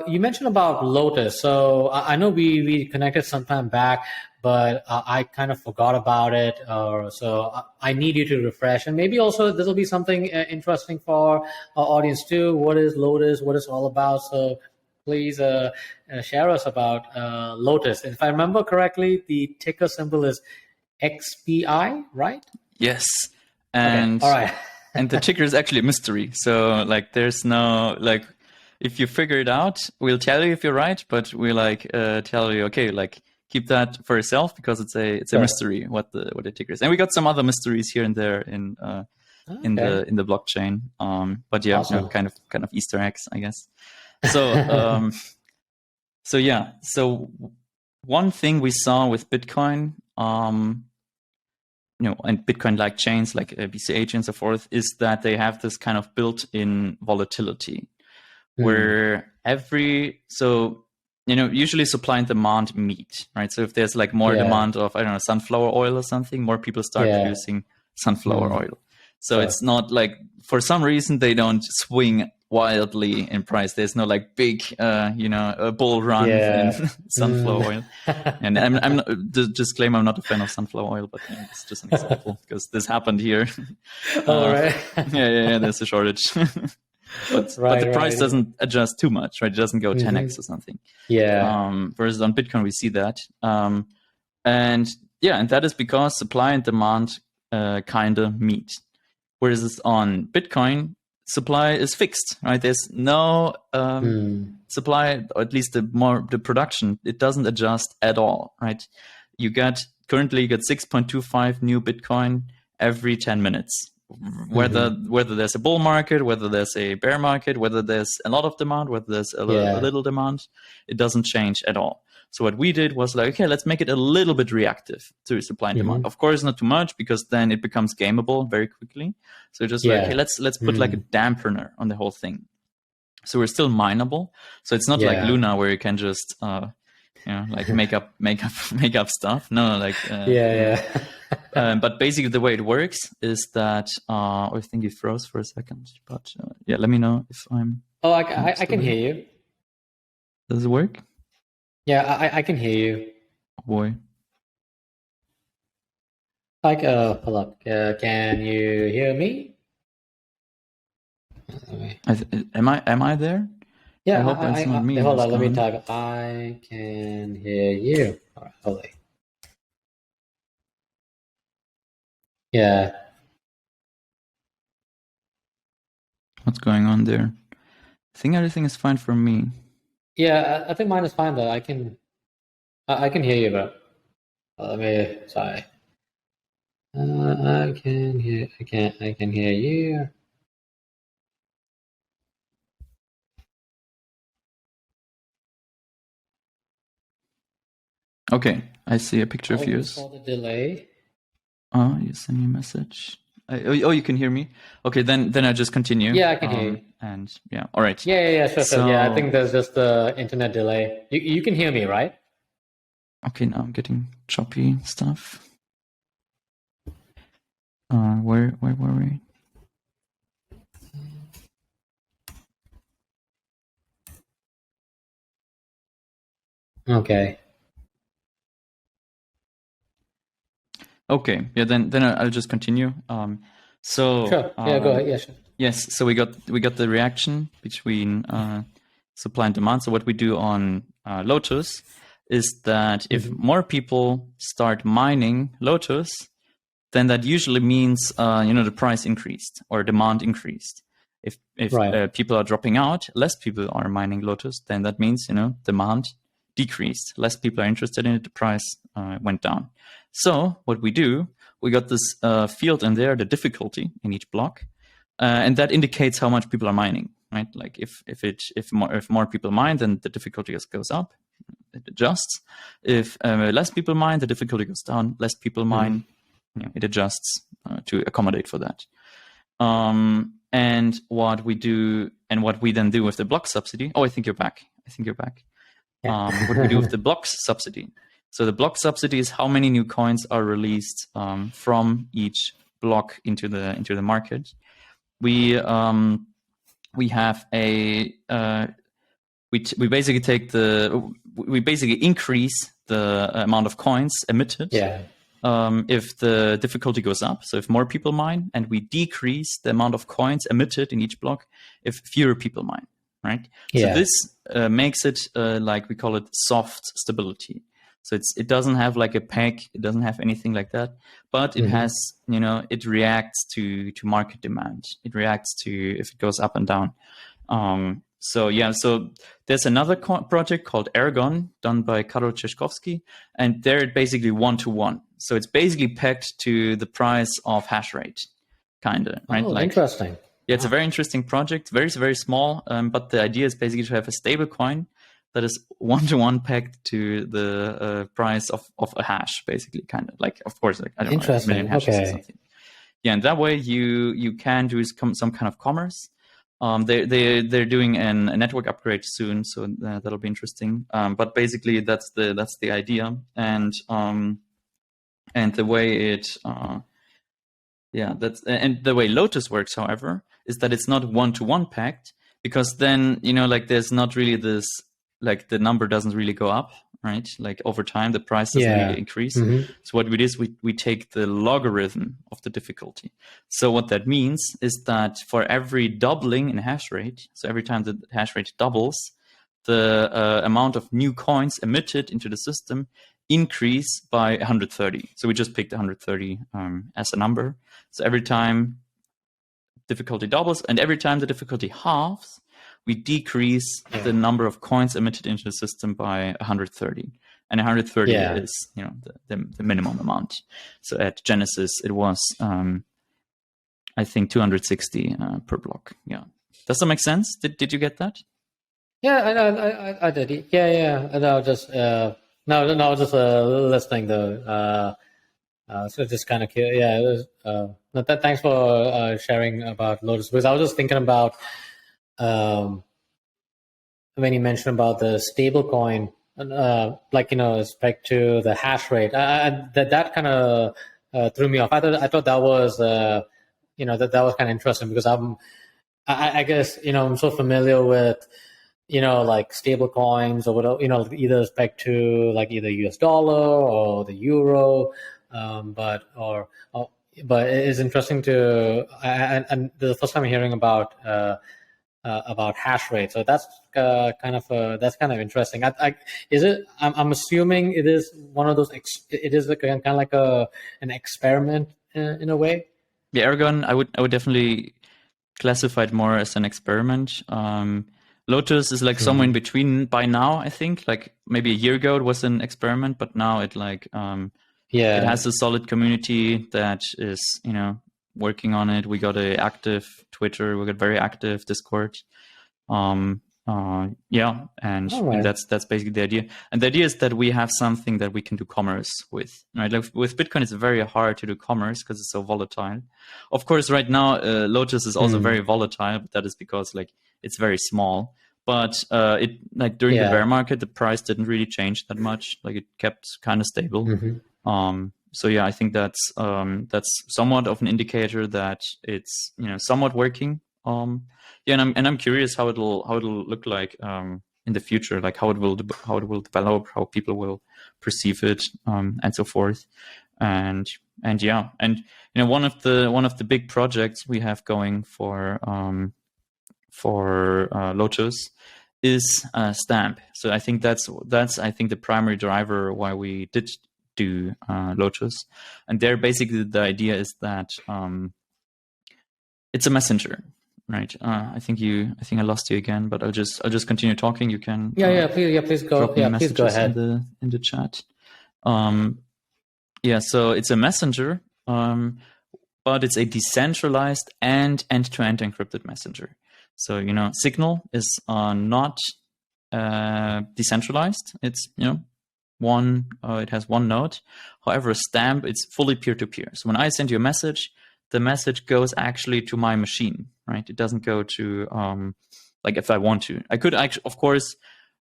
Speaker 1: You mentioned about Lotus. So I know we connected some time back, but I kind of forgot about it. So I need you to refresh, and maybe also this will be something interesting for our audience too. What is Lotus? What it's all about? So please share us about Lotus. If I remember correctly, the ticker symbol is XPI, right?
Speaker 2: Yes. And
Speaker 1: okay. All right.
Speaker 2: And the ticker is actually a mystery. So like, there's no, like, if you figure it out, we'll tell you if you're right, but we tell you, okay, like, keep that for yourself because it's a mystery what the ticker is. And we got some other mysteries here and there in the blockchain. But yeah, awesome. kind of Easter eggs, I guess. So so one thing we saw with Bitcoin, and Bitcoin-like chains like BCH and so forth, is that they have this kind of built-in volatility, where usually supply and demand meet, right? So if there's like more demand of, I don't know, sunflower oil or something, more people start producing sunflower oil. So it's not like, for some reason, they don't swing wildly in price. There's no like big, a bull run in sunflower oil. And I'm not, disclaimer, I'm not a fan of sunflower oil, but it's just an example because this happened here.
Speaker 1: Right.
Speaker 2: There's a shortage. But the price doesn't adjust too much, right? It doesn't go 10x or something. Whereas on Bitcoin, we see that. And that is because supply and demand kind of meet. Whereas on Bitcoin, supply is fixed, right? There's no supply, or at least the production, it doesn't adjust at all, right? Currently you get 6.25 new Bitcoin every 10 minutes. Whether there's a bull market, whether there's a bear market, whether there's a lot of demand, whether there's a little demand, it doesn't change at all. So what we did was like, okay, let's make it a little bit reactive to supply and demand. Of course, not too much, because then it becomes gameable very quickly. So just like, okay, let's put like a dampener on the whole thing. So we're still mineable. So it's not like Luna where you can just like make up stuff. No, like but basically the way it works is that I think you froze for a second, but let me know if I'm.
Speaker 1: Oh, I can hear you.
Speaker 2: Does it work?
Speaker 1: Yeah, I can hear you.
Speaker 2: Oh boy.
Speaker 1: Like, hold up. Can you hear me?
Speaker 2: Am I there?
Speaker 1: Yeah,
Speaker 2: I hope it's not me.
Speaker 1: Hold on, let me type. I can hear you. All right, hold on. Yeah.
Speaker 2: What's going on there? I think everything is fine for me.
Speaker 1: Yeah, I think mine is fine though. I can hear you, bro. Sorry. I can hear you.
Speaker 2: Okay, I see a picture of yours.
Speaker 1: For the delay.
Speaker 2: Oh, you send me a message. You can hear me. Okay, then I just continue.
Speaker 1: Yeah, I can hear you.
Speaker 2: And all right.
Speaker 1: Yeah, sure. Yeah, I think there's just the internet delay. You can hear me, right?
Speaker 2: Okay, now I'm getting choppy stuff. Where were we?
Speaker 1: Okay.
Speaker 2: Okay. Yeah. Then I'll just continue. So.
Speaker 1: Sure. Yeah. Go ahead. Yeah. Sure.
Speaker 2: Yes. So we got the reaction between supply and demand. So what we do on Lotus is that if more people start mining Lotus, then that usually means the price increased or demand increased. If people are dropping out, less people are mining Lotus, then that means demand decreased. Less people are interested in it, the price went down. So what we do, we got this field in there, the difficulty in each block, and that indicates how much people are mining, right? Like if more people mine, then the difficulty goes up, it adjusts. If less people mine, the difficulty goes down. Less people mine, it adjusts to accommodate for that. And what we then do with the block subsidy. Oh, I think you're back. Yeah. What we do with the blocks subsidy. So the block subsidy is how many new coins are released from each block into the market. We have a we basically increase the amount of coins emitted.
Speaker 1: Yeah.
Speaker 2: If the difficulty goes up, so if more people mine, and we decrease the amount of coins emitted in each block if fewer people mine, right? Yeah. So this makes it like we call it soft stability. So it doesn't have like a peg, it doesn't have anything like that, but it has, it reacts to market demand. It reacts to if it goes up and down. So there's another project called Aragon done by Karol Czeszkowski, and they're basically 1-to-1. So it's basically pegged to the price of hash rate, kind of, right?
Speaker 1: Oh, like, interesting.
Speaker 2: Yeah, it's a very interesting project, very, very small, but the idea is basically to have a stable coin that is 1-to-1 pegged to the price of a hash, basically, kind of like, of course, like, I don't know, a million hashes or something. Yeah, and that way you can do some kind of commerce. They're doing a network upgrade soon, so that'll be interesting. But basically, that's the idea, and the way the way Lotus works, however, is that it's not 1-to-1 pegged, because then like there's not really this, like the number doesn't really go up, right? Like over time, the price doesn't really increase. So what we do is we take the logarithm of the difficulty. So what that means is that for every doubling in hash rate, so every time the hash rate doubles, the amount of new coins emitted into the system increase by 130. So we just picked 130 as a number. So every time difficulty doubles, and every time the difficulty halves, we decrease the number of coins emitted into the system by 130. And 130 is, the minimum amount. So at Genesis, it was, I think, 260 per block. Yeah. Does that make sense? Did you get that?
Speaker 1: Yeah, I did. Yeah. And I was just, listening though. So just kind of curious. Yeah, it was, thanks for sharing about Lotus, because I was just thinking about, when you mentioned about the stable coin, respect to the hash rate, that kind of threw me off. I thought that was, that was kind of interesting, because I guess, I'm so familiar with, like stable coins or whatever, either respect to like either US dollar or the euro, but it's interesting to, and the first time I'm hearing about hash rate. So that's kind of interesting. I'm assuming it is one of those. It is like kind of like an experiment in a way.
Speaker 2: Yeah, Aragon, I would definitely classify it more as an experiment. Lotus is like somewhere in between by now. I think like maybe a year ago it was an experiment, but now it like it has a solid community that is working on it. We got a active Twitter, we got very active Discord. And that's basically the idea. And the idea is that we have something that we can do commerce with, right? Like with Bitcoin, it's very hard to do commerce because it's so volatile. Of course, right now, Lotus is also very volatile, but that is because like it's very small. But it like during the bear market, the price didn't really change that much. Like it kept kind of stable. So yeah, I think that's somewhat of an indicator that it's somewhat working. And I'm curious how it'll look like in the future, like how it will develop, how people will perceive it, and so forth. And one of the big projects we have going for Lotus is Stamp. So I think that's the primary driver why we did do Lotus. And there basically the idea is that it's a messenger, right? I think I lost you again, but I'll just continue talking. You can
Speaker 1: please go. Please go ahead
Speaker 2: in the chat. So it's a messenger, but it's a decentralized and end-to-end encrypted messenger. So, Signal is not decentralized. It's, it has one node. However, Stamp, it's fully peer-to-peer. So when I send you a message, the message goes actually to my machine, right? It doesn't go to, if I want to. I could actually, of course,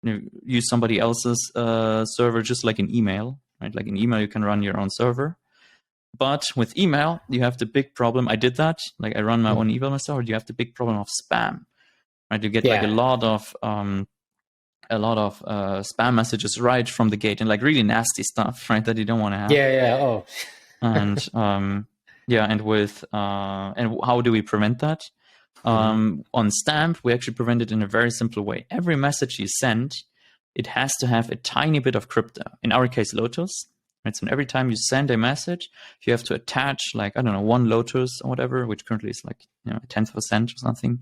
Speaker 2: use somebody else's server, just like an email, right? Like an email, you can run your own server. But with email, you have the big problem. I did that. Like I run my own email server. You have the big problem of spam, right? You get like a lot of spam messages right from the gate, and like really nasty stuff, right? That you don't want to have.
Speaker 1: Oh.
Speaker 2: And and with and how do we prevent that? On Stamp, we actually prevent it in a very simple way. Every message you send, it has to have a tiny bit of crypto. In our case, Lotus. Right? So every time you send a message, you have to attach, like, I don't know, 1 Lotus or whatever, which currently is like, a 10th of a cent or something.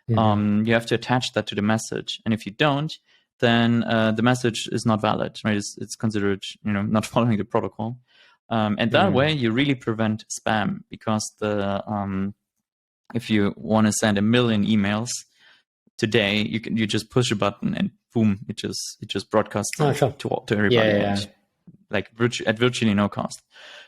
Speaker 2: You have to attach that to the message. And if you don't, then the message is not valid, right? It's considered, not following the protocol. And that way you really prevent spam, because if you want to send 1 million emails today, you just push a button and boom, it just broadcasts to everybody. Like at virtually no cost.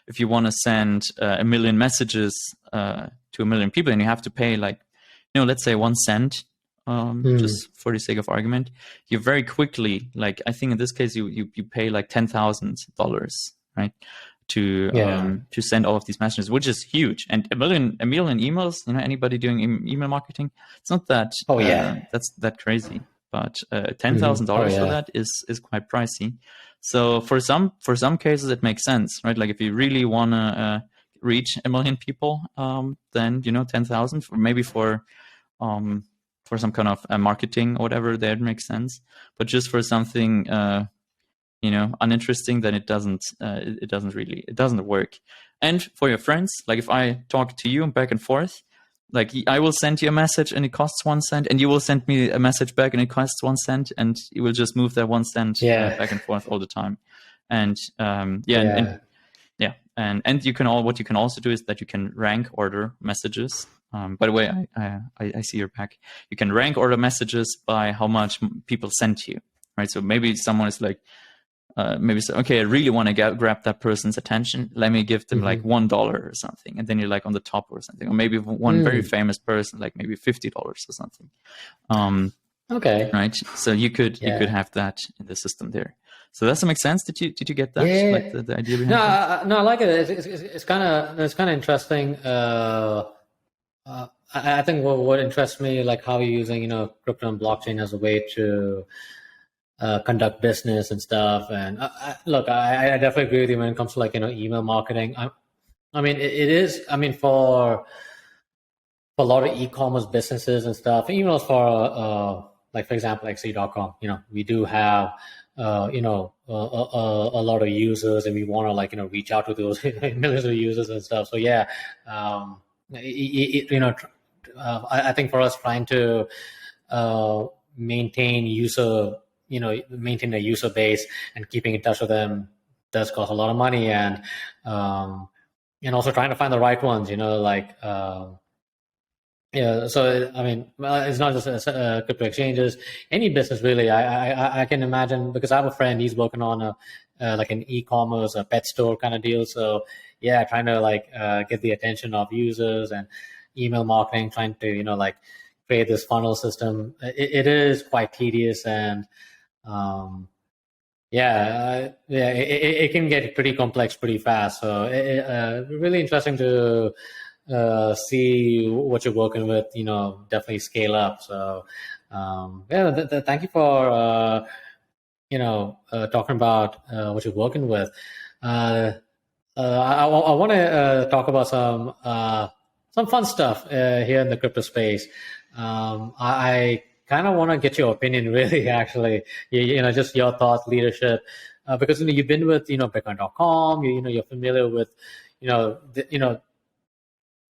Speaker 2: If you want to send 1 million messages to 1 million people, and you have to pay let's say 1 cent, just for the sake of argument, you very quickly, like I think in this case you pay like $10,000, right, to send all of these messages, which is huge. And 1 million emails, anybody doing email marketing, it's not that that's that crazy. But $10,000 for that is quite pricey. So for some cases it makes sense, right? Like if you really want to reach 1 million people, then 10,000 maybe for some kind of marketing or whatever, that makes sense. But just for something uninteresting, then it doesn't work. And for your friends, like if I talk to you back and forth, like I will send you a message and it costs 1 cent, and you will send me a message back and it costs 1 cent, and you will just move that 1 cent back and forth all the time. And and you can what you can also do is that you can rank order messages. By the way, I see your back. You can rank order messages by how much people send you, right? So maybe someone is like, maybe say, okay, I really want to grab that person's attention. Let me give them like $1 or something, and then you're like on the top or something. Or maybe one very famous person, like maybe $50 or something.
Speaker 1: Okay.
Speaker 2: Right. So you could have that in the system there. So does that make sense? Did you get that?
Speaker 1: Yeah.
Speaker 2: Like the idea behind it?
Speaker 1: No, I like it. It's kind of interesting. I think what interests me, like how you're using crypto and blockchain as a way to conduct business and stuff. And look, I definitely agree with you when it comes to like email marketing. I mean, it is. I mean, for a lot of e-commerce businesses and stuff, emails for like for example, XC.com. We do have a lot of users, and we want to like reach out to those millions of users and stuff. So I think for us trying to maintain a user base and keeping in touch with them does cost a lot of money, and also trying to find the right ones, so I mean, it's not just crypto exchanges, any business really. I can imagine, because I have a friend, he's working on like an e-commerce, a pet store kind of deal. So trying to like get the attention of users, and email marketing, trying to create this funnel system. It is quite tedious, and it can get pretty complex pretty fast. So really interesting to see what you're working with. Definitely scale up. So thank you for talking about what you're working with. I want to talk about some fun stuff here in the crypto space. I kind of want to get your opinion, really, actually, just your thoughts, leadership, because you've been with Bitcoin.com, you're familiar with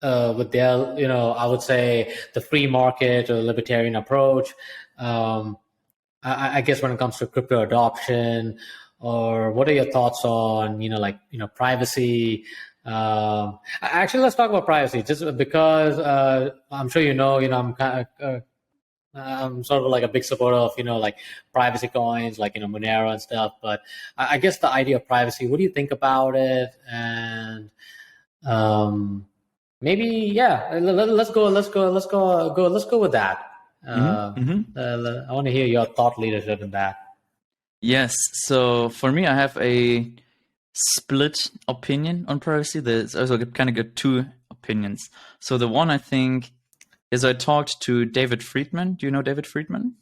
Speaker 1: with their I would say the free market or libertarian approach. I guess when it comes to crypto adoption, or what are your thoughts on privacy, Actually, let's talk about privacy, just because I'm sure I'm kind of. I'm sort of like a big supporter of, like privacy coins, like, Monero and stuff. But I guess the idea of privacy, what do you think about it? And maybe, yeah, let's go with that. I want to hear your thought leadership in that.
Speaker 2: Yes. So for me, I have a split opinion on privacy. There's also kind of got two opinions. So the one I think is I talked to David Friedman. Do you know David Friedman?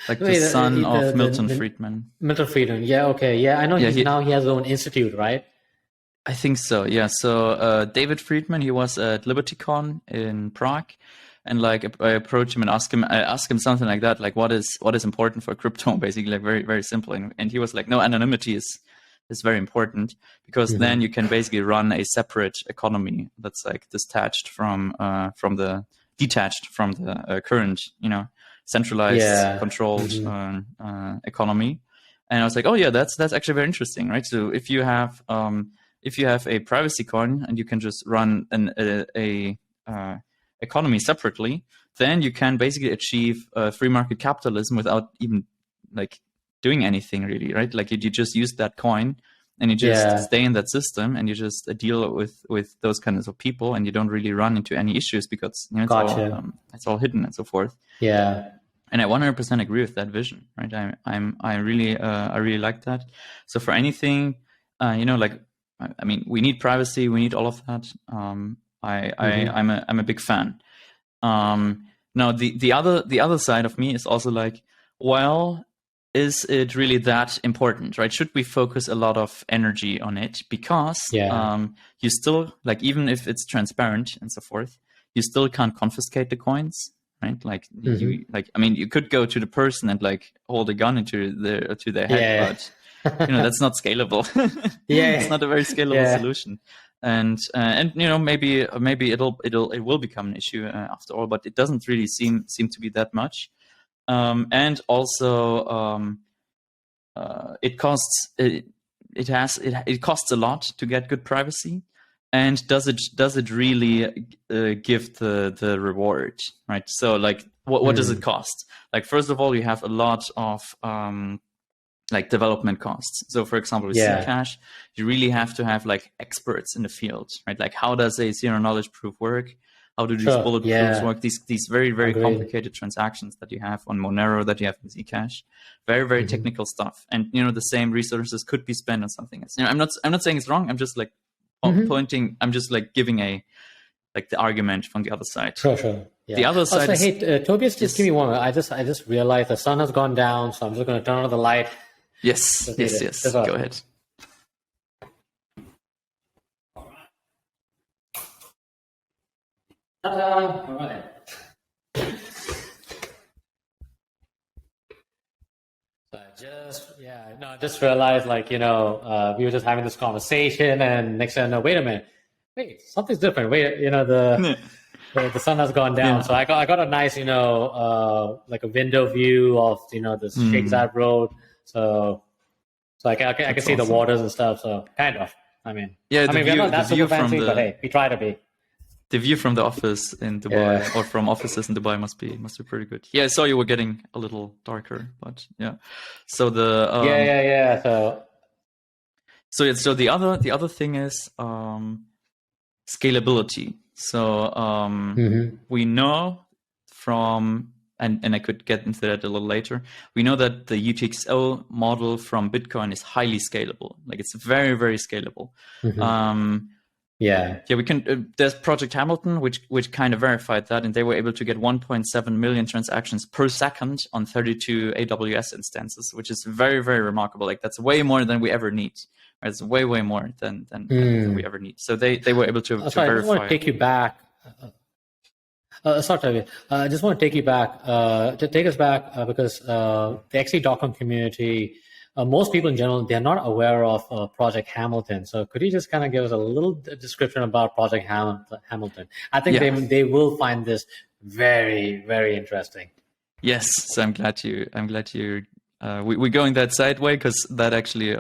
Speaker 2: Like the son of Milton Friedman.
Speaker 1: Milton Friedman. Yeah. Okay. Yeah. I know now he has his own institute, right?
Speaker 2: I think so. Yeah. So David Friedman, he was at LibertyCon in Prague, and like I approached him and asked him something like that, like what is important for crypto, basically, like very, very simple. And he was like, no, anonymity is very important, because then you can basically run a separate economy that's like detached from the current, centralized controlled economy. And I was like, oh yeah, that's actually very interesting, right? So if you have a privacy coin and you can just run a economy separately, then you can basically achieve free market capitalism without even like doing anything really, right? Like you just use that coin and you just stay in that system and you just deal with those kinds of people, and you don't really run into any issues because it's all hidden and so forth.
Speaker 1: Yeah.
Speaker 2: And I 100% agree with that vision, right? I really like that. So for anything, I mean, we need privacy, we need all of that. I'm a big fan. Now the other side of me is also like, well, is it really that important, right? Should we focus a lot of energy on it? Because you still, like, even if it's transparent and so forth, you still can't confiscate the coins, right? Like you could go to the person and like hold a gun to their head, but that's not scalable. It's not a very scalable solution. And maybe it will become an issue after all, but it doesn't really seem to be that much. And also, it costs a lot to get good privacy. And does it really give the reward, right? So like, what does it cost? Like, first of all, you have a lot of like development costs. So for example, with eCASH, you really have to have like experts in the field, right? Like, how does a zero knowledge proof work? How do these bullet proofs work? These very, very complicated transactions that you have on Monero, that you have with eCASH, very, very technical stuff. And the same resources could be spent on something else. I'm not saying it's wrong. I'm just like pointing. I'm just like giving the argument from the other side.
Speaker 1: Sure. Yeah.
Speaker 2: The other side.
Speaker 1: Hey, Tobias, just give me one minute. I just realized the sun has gone down, so I'm just going to turn on the light.
Speaker 2: Yes. Go ahead.
Speaker 1: All right. So I just realized, like, we were just having this conversation, and next thing I know, wait, something's different. Wait, the sun has gone down. So I got a nice, like a window view of, this Sheikh Zayed Road. So I can see the waters and stuff. So kind of, we're not that super fancy, but hey, we try to be.
Speaker 2: The view from the office in Dubai or from offices in Dubai must be pretty good. Yeah, I saw you were getting a little darker, but yeah. So the So the other thing is scalability. So we know from and I could get into that a little later. We know that the UTXO model from Bitcoin is highly scalable. Like, it's very, very scalable. We can. There's Project Hamilton, which kind of verified that, and they were able to get 1.7 million transactions per second on 32 AWS instances, which is very, very remarkable. Like, that's way more than we ever need. Right? It's way more than we ever need. So they were able to verify.
Speaker 1: I just want to take you back. I just want to take you back. Take us back because the XE.com community. Most people in general, they're not aware of Project Hamilton. So could you just kind of give us a little description about Project Hamilton? I think they will find this very, very interesting.
Speaker 2: Yes, so I'm glad we're going that side way, because that actually,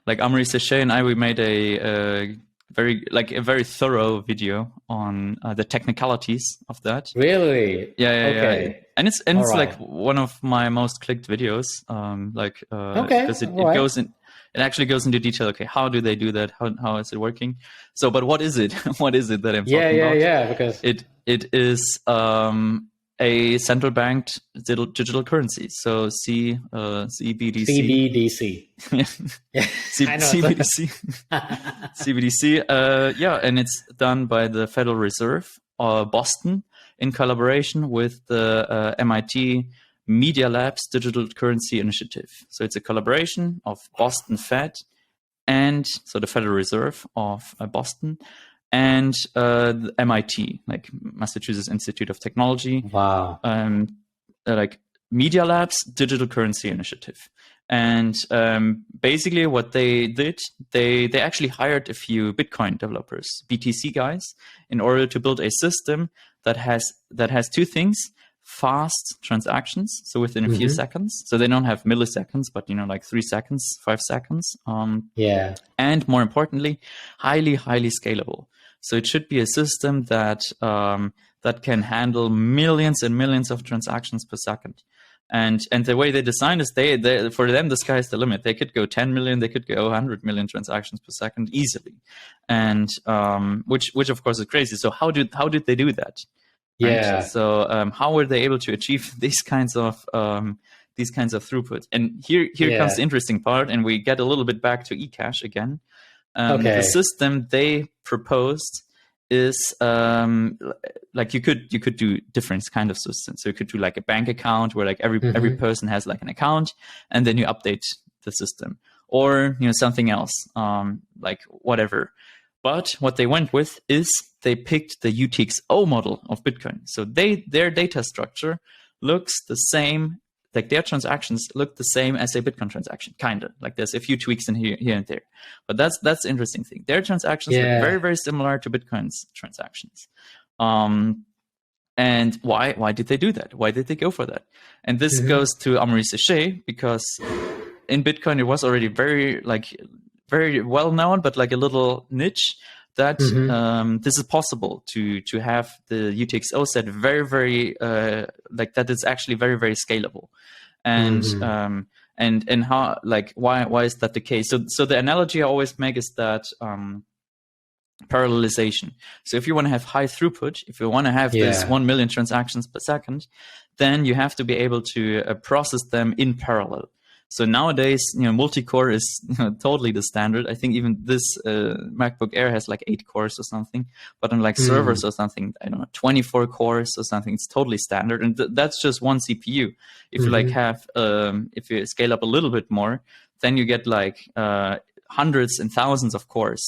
Speaker 2: like Amory Sachet and I, we made a a very thorough video on the technicalities of that.
Speaker 1: Really?
Speaker 2: Yeah. And it's like one of my most clicked videos. Because it actually goes into detail. Okay, how do they do that? How is it working? So, but what is it? What is it that I'm talking about?
Speaker 1: Yeah. Because
Speaker 2: it is a central banked digital currency. So CBDC.
Speaker 1: CBDC. I know.
Speaker 2: CBDC. CBDC. And it's done by the Federal Reserve, Boston, in collaboration with the MIT Media Lab's Digital Currency Initiative. So it's a collaboration of Boston Fed and so the Federal Reserve of Boston and the MIT, like Massachusetts Institute of Technology.
Speaker 1: Wow.
Speaker 2: Like Media Lab's Digital Currency Initiative. And basically what they did, they actually hired a few Bitcoin developers, BTC guys, in order to build a system that has two things: fast transactions, so within a few seconds. So they don't have milliseconds, but like 3 seconds, 5 seconds. And more importantly, highly scalable. So it should be a system that can handle millions and millions of transactions per second. And the way they designed is they for them the sky is the limit. They could go 10 million, they could go 100 million transactions per second easily, and which of course is crazy. So how did they do that?
Speaker 1: Yeah.
Speaker 2: Right? So how were they able to achieve these kinds of throughput? And here comes the interesting part, and we get a little bit back to eCASH again. The system they proposed is like you could do different kind of systems. So you could do like a bank account where like every person has like an account, and then you update the system, or something else, like whatever. But what they went with is they picked the UTXO model of Bitcoin. So their data structure looks the same. Like their transactions look the same as a Bitcoin transaction, kind of. Like there's a few tweaks in here and there, but that's the interesting thing. Their transactions look very, very similar to Bitcoin's transactions. And why did they do that? Why did they go for that? And this goes to Amaury Séchet, because in Bitcoin it was already very well known, but like a little niche, that this is possible to have the UTXO set very, very like that. It's actually very, very scalable, and how, like, why is that the case? So the analogy I always make is that parallelization. So if you want to have high throughput, if you want to have this 1 million transactions per second, then you have to be able to process them in parallel. So nowadays, multi-core is totally the standard. I think even this MacBook Air has like 8 cores or something, but on like servers or something, I don't know, 24 cores or something. It's totally standard, and that's just one CPU. If you like have, if you scale up a little bit more, then you get like hundreds and thousands of cores.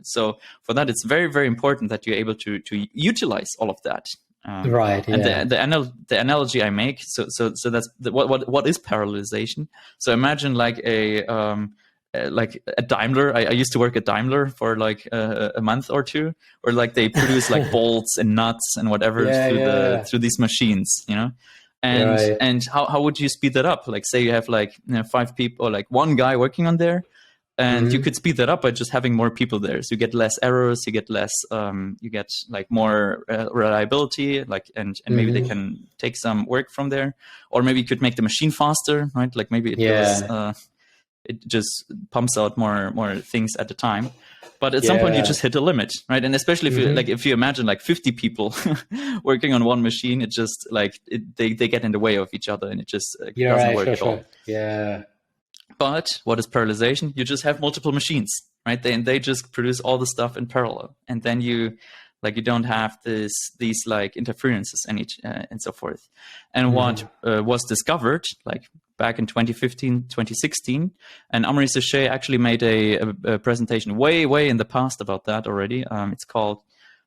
Speaker 2: So for that, it's very, very important that you're able to utilize all of that.
Speaker 1: Right. Yeah.
Speaker 2: And the analogy I make, so that's what is parallelization. So imagine like a Daimler. I used to work at Daimler for like a month or two, where like they produce like bolts and nuts and whatever through these machines, and how would you speed that up? Like say you have like 5 people, or like 1 guy working on there. And you could speed that up by just having more people there. So you get less errors, you get less, you get like more reliability, like, and maybe they can take some work from there, or maybe you could make the machine faster, right? Like maybe it goes, it just pumps out more things at a time. But at some point you just hit a limit, right? And especially if you if you imagine like 50 people working on one machine, it just like they get in the way of each other, and it just doesn't work at all.
Speaker 1: Yeah.
Speaker 2: But what is parallelization? You just have multiple machines, right? They just produce all the stuff in parallel, and then you don't have these like interferences and so forth. And what was discovered like back in 2015, 2016, and Amaury Séchet actually made a presentation way in the past about that already. It's called,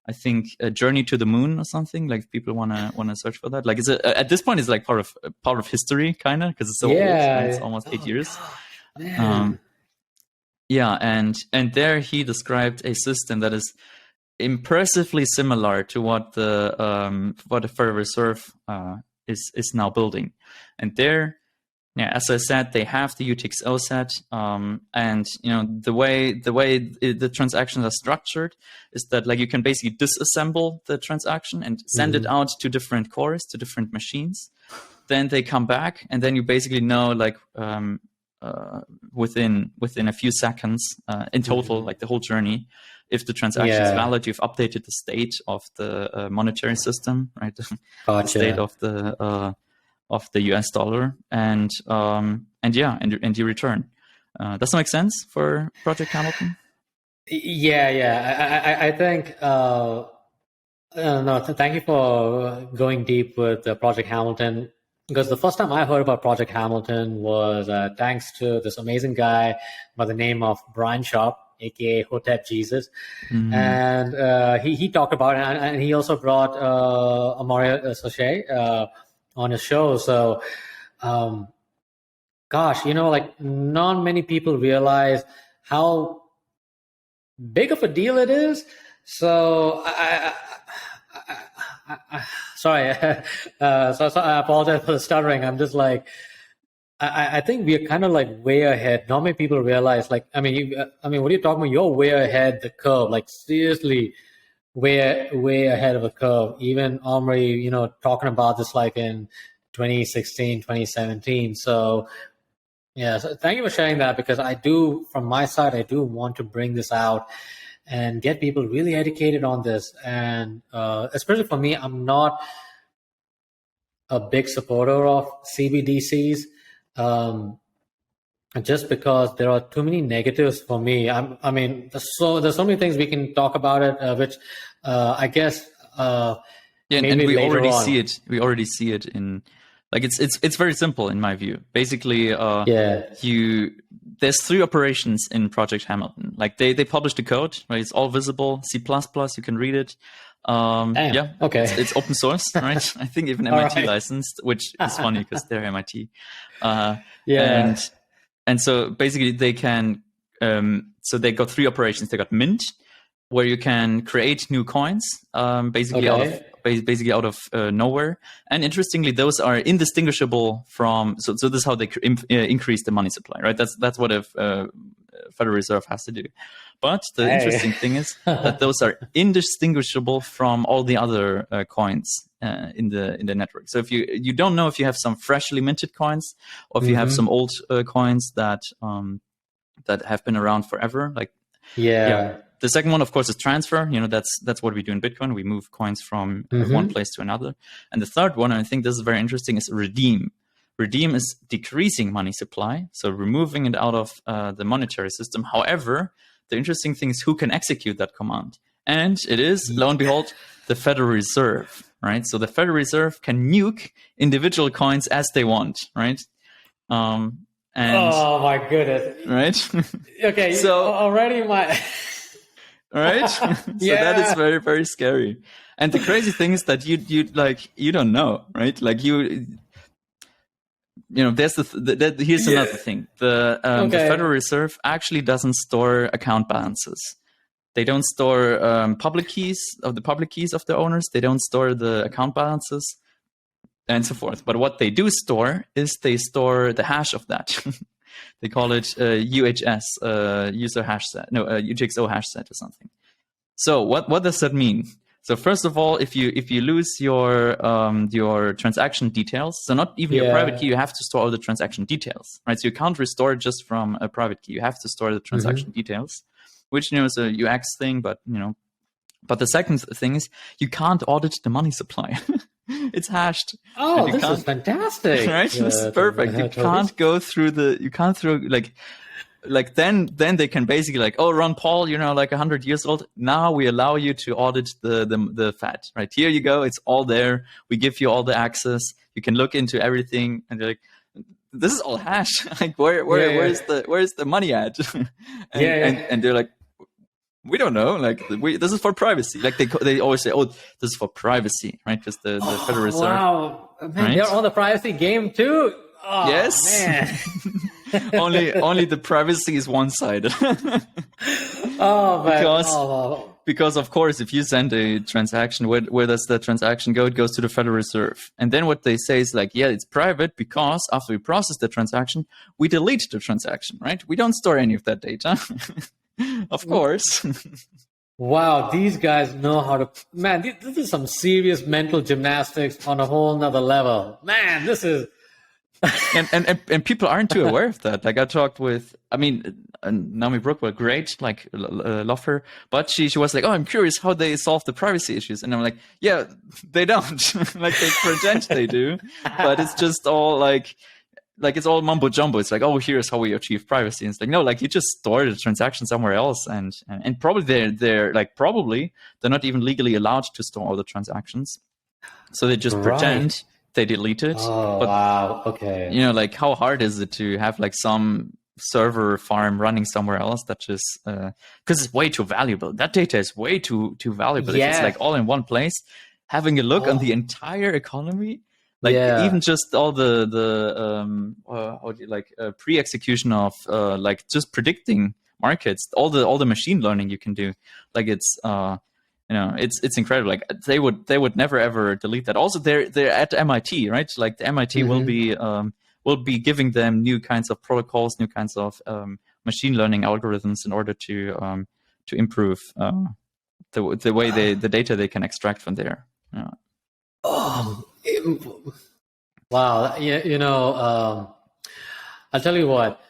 Speaker 2: I think, A Journey to the Moon or something. Like if people wanna search for that. Like at this point it's like part of history, kind of, because it's so old. Right? It's almost 8 years. And there he described a system that is impressively similar to what the Federal Reserve is now building. And there Yeah, as I said, they have the UTXO set, and the way the transactions are structured is that like you can basically disassemble the transaction and send it out to different cores, to different machines. Then they come back, and then you basically know like within a few seconds in total, like the whole journey, if the transaction is valid, you've updated the state of the monetary system, right? The state of the US dollar, and you return. Does that make sense for Project Hamilton?
Speaker 1: I think no. Thank you for going deep with Project Hamilton, because the first time I heard about Project Hamilton was thanks to this amazing guy by the name of Brian Sharp, aka Hotep Jesus, and he talked about it, and he also brought Amory Sachet on his show. So, gosh, like not many people realize how big of a deal it is. So sorry, so I apologize for the stuttering. I'm just like, I think we're kind of like way ahead. Not many people realize, like, I mean, what are you talking about? You're way ahead the curve, like seriously, way ahead of a curve. Even Omri, talking about this like in 2016, 2017. So yeah, so thank you for sharing that, because from my side, I do want to bring this out and get people really educated on this. And especially for me, I'm not a big supporter of CBDCs, just because there are too many negatives for me. I mean, there's so many things we can talk about it, which I guess
Speaker 2: and we already see it. We already see it in. Like it's very simple in my view. Basically, there's 3 operations in Project Hamilton. Like they publish the code, right? It's all visible. C++, you can read it.
Speaker 1: Okay.
Speaker 2: It's open source, right? I think even MIT licensed, which is funny because they're MIT. And so basically they can. So they got 3 operations. They got mint, where you can create new coins, basically out of nowhere. And interestingly, those are indistinguishable from. So this is how they increase the money supply, right? That's what a Federal Reserve has to do. But the interesting thing is that those are indistinguishable from all the other coins in the network. So if you don't know if you have some freshly minted coins, or if you have some old coins that have been around forever, like The second one, of course, is transfer. That's what we do in Bitcoin. We move coins from one place to another. And the third one, and I think this is very interesting, is redeem. Redeem is decreasing money supply, so removing it out of the monetary system. However, the interesting thing is who can execute that command. And it is, lo and behold, the Federal Reserve, right? So the Federal Reserve can nuke individual coins as they want, right? Oh
Speaker 1: my goodness!
Speaker 2: Right?
Speaker 1: Okay, so already my...
Speaker 2: Right? So that is very, very scary. And the crazy thing is that you don't know, right? Like there's here's another thing. The Federal Reserve actually doesn't store account balances. They don't store public keys of the owners. They don't store the account balances and so forth. But what they do store is they store the hash of that. They call it UHS, user hash set. No, UTXO hash set or something. So what does that mean? So first of all, if you lose your transaction details, so not even your private key, you have to store all the transaction details, right? So you can't restore it just from a private key. You have to store the transaction details, which is a UX thing, but But the second thing is you can't audit the money supply. It's hashed.
Speaker 1: Oh, this is fantastic!
Speaker 2: Right? It's perfect. You can't go through then they can basically like, oh, Ron Paul, like 100 years old. Now we allow you to audit the FAT. Right, here you go. It's all there. We give you all the access. You can look into everything, and they're like, this is all hash. Like where's the money at? And they're like, we don't know. Like this is for privacy. Like they always say, oh, this is for privacy, right? Because the Federal Reserve. Wow,
Speaker 1: man, right? They're on the privacy game too. Oh,
Speaker 2: yes.
Speaker 1: Man.
Speaker 2: only the privacy is one-sided.
Speaker 1: Oh, man.
Speaker 2: because of course, if you send a transaction, where does the transaction go? It goes to the Federal Reserve. And then what they say is like, yeah, it's private because after we process the transaction, we delete the transaction, right? We don't store any of that data. Of course.
Speaker 1: Wow, these guys know how to, man, this is some serious mental gymnastics on a whole nother level. Man, this is...
Speaker 2: and people aren't too aware of that. Like I talked with, Naomi Brookwell, great, like love her, but she was like, oh, I'm curious how they solve the privacy issues, and I'm like, yeah, they don't. Like they pretend they do, but it's just all like it's all mumbo jumbo. It's like, oh, here's how we achieve privacy. And it's like, no, like you just store the transaction somewhere else, and probably they're not even legally allowed to store all the transactions, so they just pretend they delete it.
Speaker 1: Oh,
Speaker 2: but,
Speaker 1: wow. Okay.
Speaker 2: You know, like how hard is it to have like some server farm running somewhere else that just because it's way too valuable. That data is way too valuable.
Speaker 1: Yeah.
Speaker 2: If it's like all in one place, having a look on the entire economy, like even just all the pre-execution of like just predicting markets, all the machine learning you can do, like it's it's incredible. Like they would never ever delete that. Also, they're at MIT, right? Like the MIT will be giving them new kinds of protocols, new kinds of machine learning algorithms in order to improve the way the data they can extract from there. Yeah.
Speaker 1: Wow. I'll tell you what.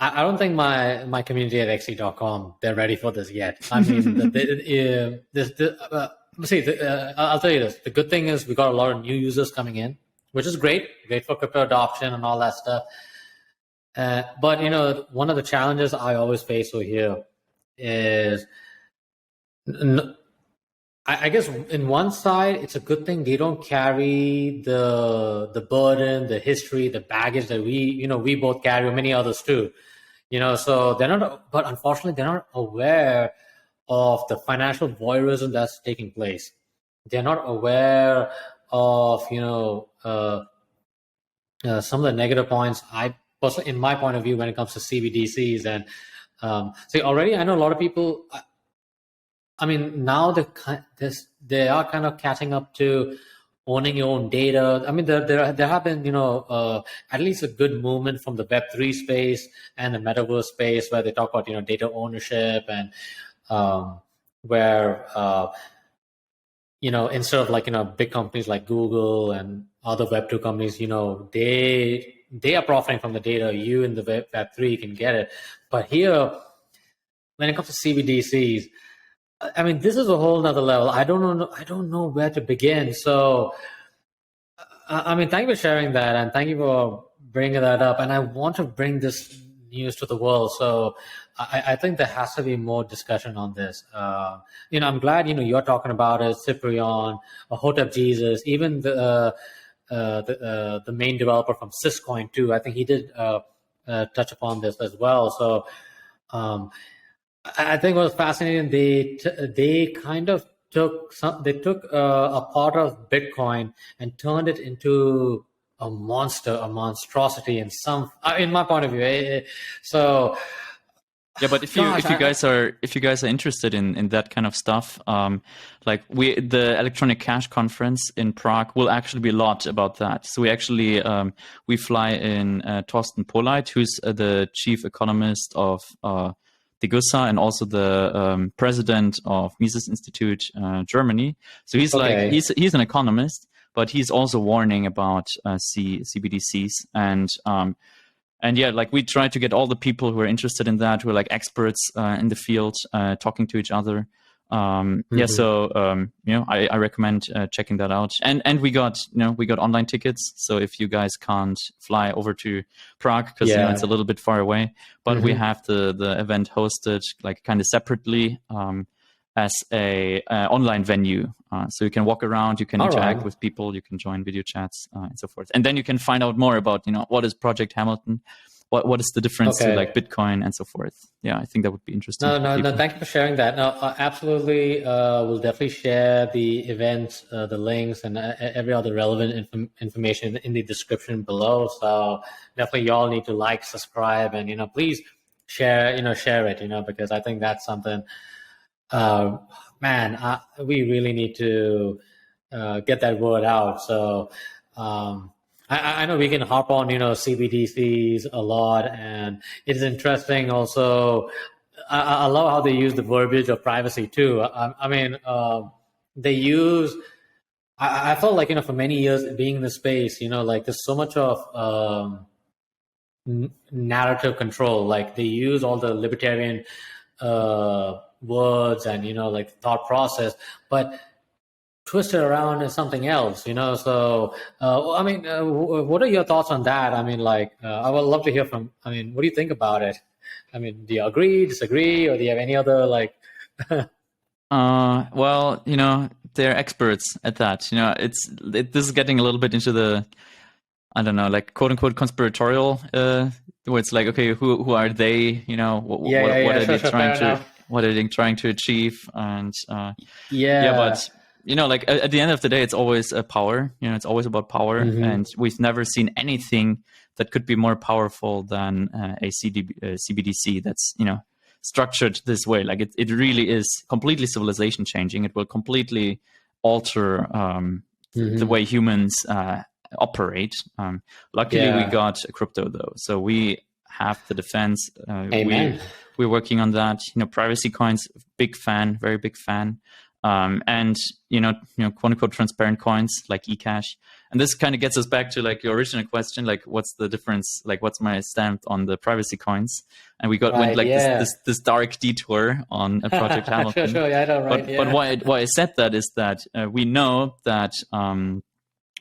Speaker 1: I don't think my community at XT.com, they're ready for this yet. I mean, I'll tell you this. The good thing is we got a lot of new users coming in, which is great for crypto adoption and all that stuff. But, one of the challenges I always face over here is, I guess in one side, it's a good thing they don't carry the burden, the history, the baggage that we both carry, or many others too. So they're not, but unfortunately, they're not aware of the financial voyeurism that's taking place. They're not aware of, some of the negative points. I personally, in my point of view, when it comes to CBDCs and, already I know a lot of people, now they are kind of catching up to owning your own data. I mean, there have been, at least a good movement from the Web3 space and the metaverse space where they talk about, data ownership and where, instead of like, big companies like Google and other Web2 companies, they are profiting from the data. You in the Web3 can get it. But here, when it comes to CBDCs, this is a whole nother level. I don't know where to begin. So, thank you for sharing that, and thank you for bringing that up. And I want to bring this news to the world. So, I think there has to be more discussion on this. I'm glad you're talking about it. Cyprian, Hotep Jesus, even the main developer from Syscoin too. I think he did touch upon this as well. So. I think it was fascinating. They kind of took a part of Bitcoin and turned it into a monstrosity in my point of view. So
Speaker 2: yeah, but if you guys are interested in that kind of stuff, like the Electronic Cash Conference in Prague will actually be a lot about that. So we actually we fly in Thorsten Polleit, who's the chief economist of Degussa and also the president of Mises Institute, Germany. So he's he's an economist, but he's also warning about CBDCs and yeah, like we try to get all the people who are interested in that, who are like experts in the field, talking to each other. Yeah, so I recommend checking that out. And we got online tickets. So if you guys can't fly over to Prague because it's a little bit far away, but we have the event hosted like kind of separately as a online venue. So you can walk around, you can interact with people, you can join video chats and so forth. And then you can find out more about what is Project Hamilton. What is the difference to like Bitcoin and so forth? Yeah, I think that would be interesting.
Speaker 1: No. Thank you for sharing that. No, absolutely. We'll definitely share the events, the links, and every other relevant information in the description below. So definitely, y'all need to like, subscribe, and please share it. Because I think that's something Man, we really need to get that word out. So I know we can hop on, CBDCs a lot, and it is interesting also. I love how they use the verbiage of privacy too. I mean, they use. I felt like, for many years being in the space, like there's so much of narrative control. Like they use all the libertarian words and, like thought process, but twist it around as something else, So, I mean, what are your thoughts on that? I mean, like, I would love to hear from, what do you think about it? I mean, do you agree, disagree, or do you have any other, like...
Speaker 2: Well, they're experts at that. This is getting a little bit into the, I don't know, like quote unquote conspiratorial, where it's like, okay, who are they? What are they trying to achieve? And but like at the end of the day, it's always a power. It's always about power, and we've never seen anything that could be more powerful than a CBDC that's structured this way. Like it really is completely civilization changing. It will completely alter the way humans operate. Luckily, we got a crypto though, so we have the defense. We're working on that. Privacy coins, big fan, very big fan. And quote unquote transparent coins like eCASH. And this kind of gets us back to like your original question, like what's the difference? Like what's my stamp on the privacy coins? And we went like this dark detour on a Project Hamilton.
Speaker 1: Sure, I know, right?
Speaker 2: But why I said that is that we know that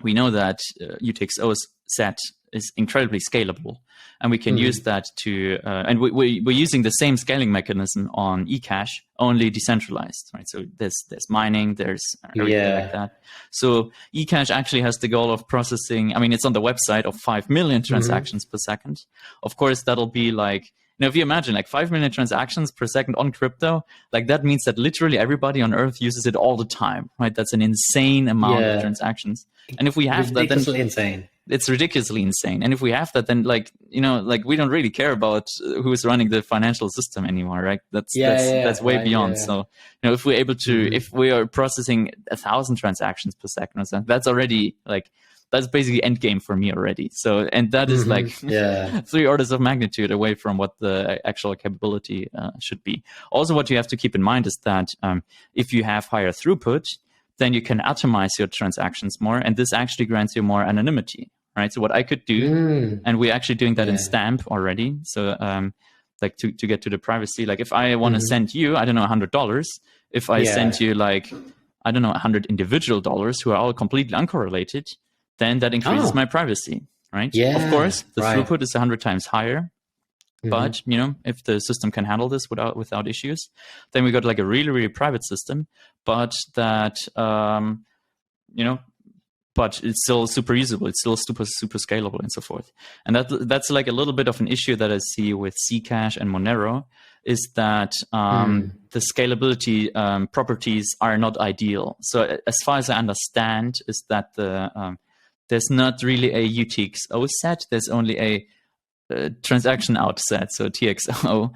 Speaker 2: UTXO's set is incredibly scalable, and we can use that to and we're using the same scaling mechanism on eCASH, only decentralized, right? So there's mining, there's everything like that. So eCASH actually has the goal of processing, it's on the website, of 5 million transactions per second. Of course, that'll be like, if you imagine like 5 million transactions per second on crypto, like that means that literally everybody on Earth uses it all the time, right? That's an insane amount of transactions. And if we have that, then
Speaker 1: insane.
Speaker 2: It's ridiculously insane. And if we have that, then like we don't really care about who's running the financial system anymore, right? That's way beyond. Yeah. So if we're able to, if we are processing 1,000 transactions per second or something, that's already like, that's basically end game for me already. So, and that is like 3 orders of magnitude away from what the actual capability should be. Also, what you have to keep in mind is that if you have higher throughput, then you can atomize your transactions more, and this actually grants you more anonymity, right? So what I could do, and we're actually doing that in Stamp already. So like to get to the privacy, like if I want to send you, I don't know, $100, if I send you like, I don't know, 100 individual dollars who are all completely uncorrelated, then that increases my privacy, right?
Speaker 1: Yeah,
Speaker 2: of course, the throughput is 100 times higher. But, if the system can handle this without issues, then we got like a really, really private system, but that, but it's still super usable. It's still super, super scalable and so forth. And that's like a little bit of an issue that I see with Zcash and Monero, is that the scalability properties are not ideal. So as far as I understand, is that there's not really a UTXO set. There's only a transaction out set, so TXO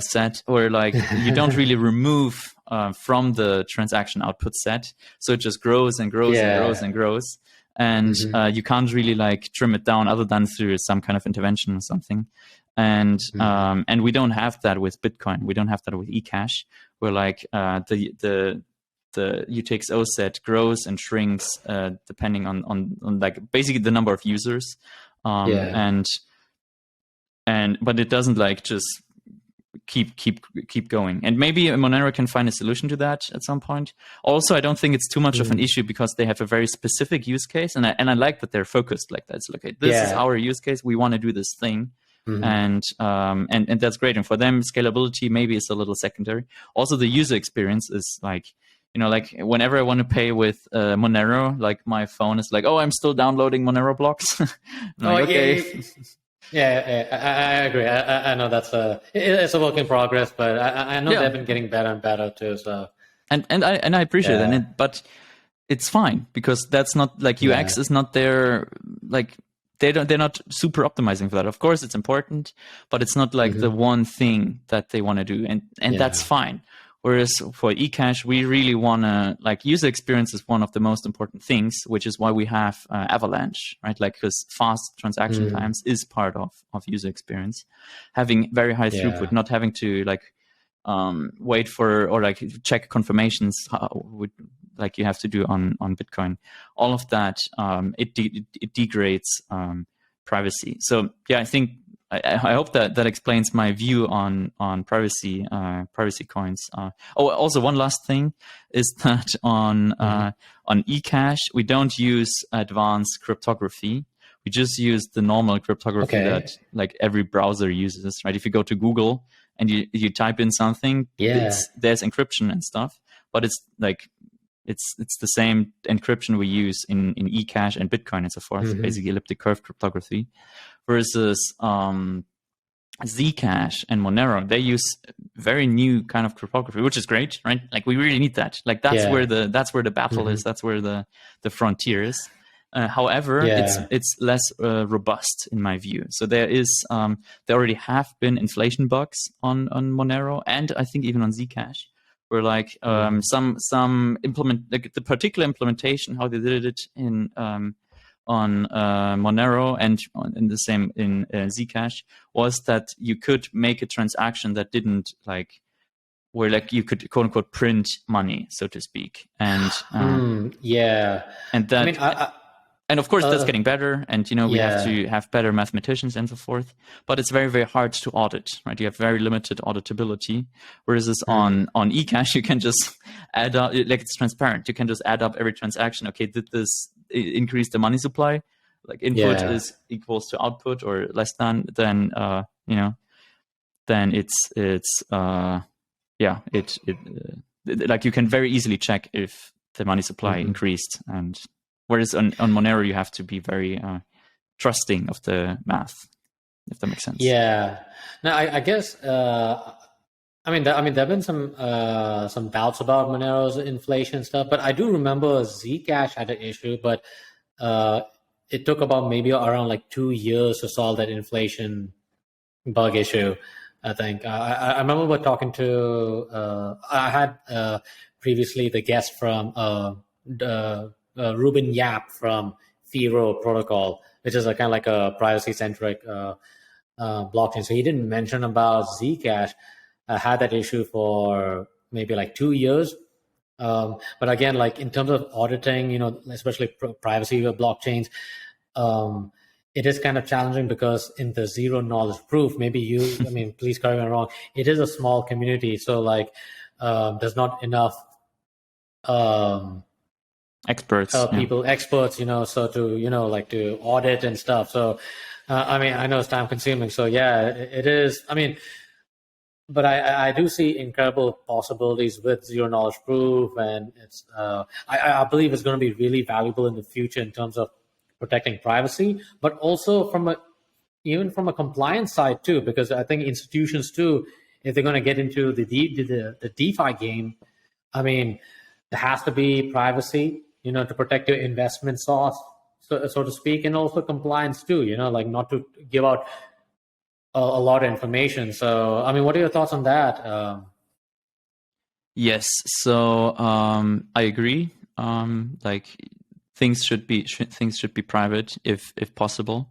Speaker 2: set, where like you don't really remove from the transaction output set, so it just grows and grows and grows and grows, and you can't really like trim it down other than through some kind of intervention or something. And and we don't have that with Bitcoin. We don't have that with eCash, where like the UTXO set grows and shrinks depending on like basically the number of users, but it doesn't like just keep going. And maybe Monero can find a solution to that at some point. Also, I don't think it's too much of an issue because they have a very specific use case, and I like that they're focused like that. It's like, okay, this is our use case. We want to do this thing. And that's great. And for them, scalability maybe is a little secondary. Also, the user experience is like, like whenever I want to pay with Monero, like my phone is like, oh, I'm still downloading Monero blocks. Okay.
Speaker 1: Yeah, I agree. I know it's a work in progress, but I know they've been getting better and better too. So
Speaker 2: and I appreciate it, but it's fine because that's not like UX is not their like they're not super optimizing for that. Of course, it's important, but it's not like the one thing that they want to do, and that's fine. Whereas for eCASH, we really want to, like, user experience is one of the most important things, which is why we have Avalanche, right? Like, because fast transaction times is part of user experience. Having very high throughput, not having to like wait for or like check confirmations like you have to do on Bitcoin. All of that, it degrades privacy. So yeah, I think I hope that explains my view on privacy coins. Also one last thing is that on eCash we don't use advanced cryptography. We just use the normal cryptography that like every browser uses, right? If you go to Google and you type in something, there's encryption and stuff, but it's like it's the same encryption we use in eCash and Bitcoin and so forth, basically elliptic curve cryptography. Versus Zcash and Monero, they use very new kind of cryptography, which is great, right? Like we really need that. Like that's where the battle is. That's where the frontier is. However, it's less robust in my view. So there already have been inflation bugs on Monero, and I think even on Zcash, where like some like the particular implementation, how they did it on Monero and in the same in Zcash, was that you could make a transaction that didn't like, where like you could quote unquote print money, so to speak, and and that. I mean, and of course, that's getting better, and we have to have better mathematicians and so forth. But it's very, very hard to audit, right? You have very limited auditability. Whereas on eCash, you can just add up, like it's transparent. You can just add up every transaction. Okay, did this increase the money supply? Like input is equals to output or less than, then then it's like you can very easily check if the money supply increased. And whereas on Monero, you have to be very trusting of the math, if that makes sense.
Speaker 1: Yeah. Now, I guess, there have been some doubts about Monero's inflation stuff, but I do remember Zcash had an issue, but it took about maybe around like 2 years to solve that inflation bug issue, I think. I remember talking to, I had previously the guest from Ruben Yap from Firo Protocol, which is a kind of like a privacy-centric blockchain. So he didn't mention about Zcash. Had that issue for maybe like 2 years. But again, like in terms of auditing, especially privacy blockchains, it is kind of challenging because in the zero knowledge proof, maybe please correct me if I'm wrong, it is a small community. So like there's not enough
Speaker 2: experts,
Speaker 1: experts, so to, like to audit and stuff. So, I know it's time consuming. So yeah, it is. But I do see incredible possibilities with zero knowledge proof, and it's I believe it's going to be really valuable in the future in terms of protecting privacy, but also even from a compliance side too, because I think institutions too, if they're going to get into the DeFi game, there has to be privacy, to protect your investment source, so to speak, and also compliance too, like not to give out a lot of information. So, what are your thoughts on that?
Speaker 2: Yes. So, I agree. Like things should be private if possible.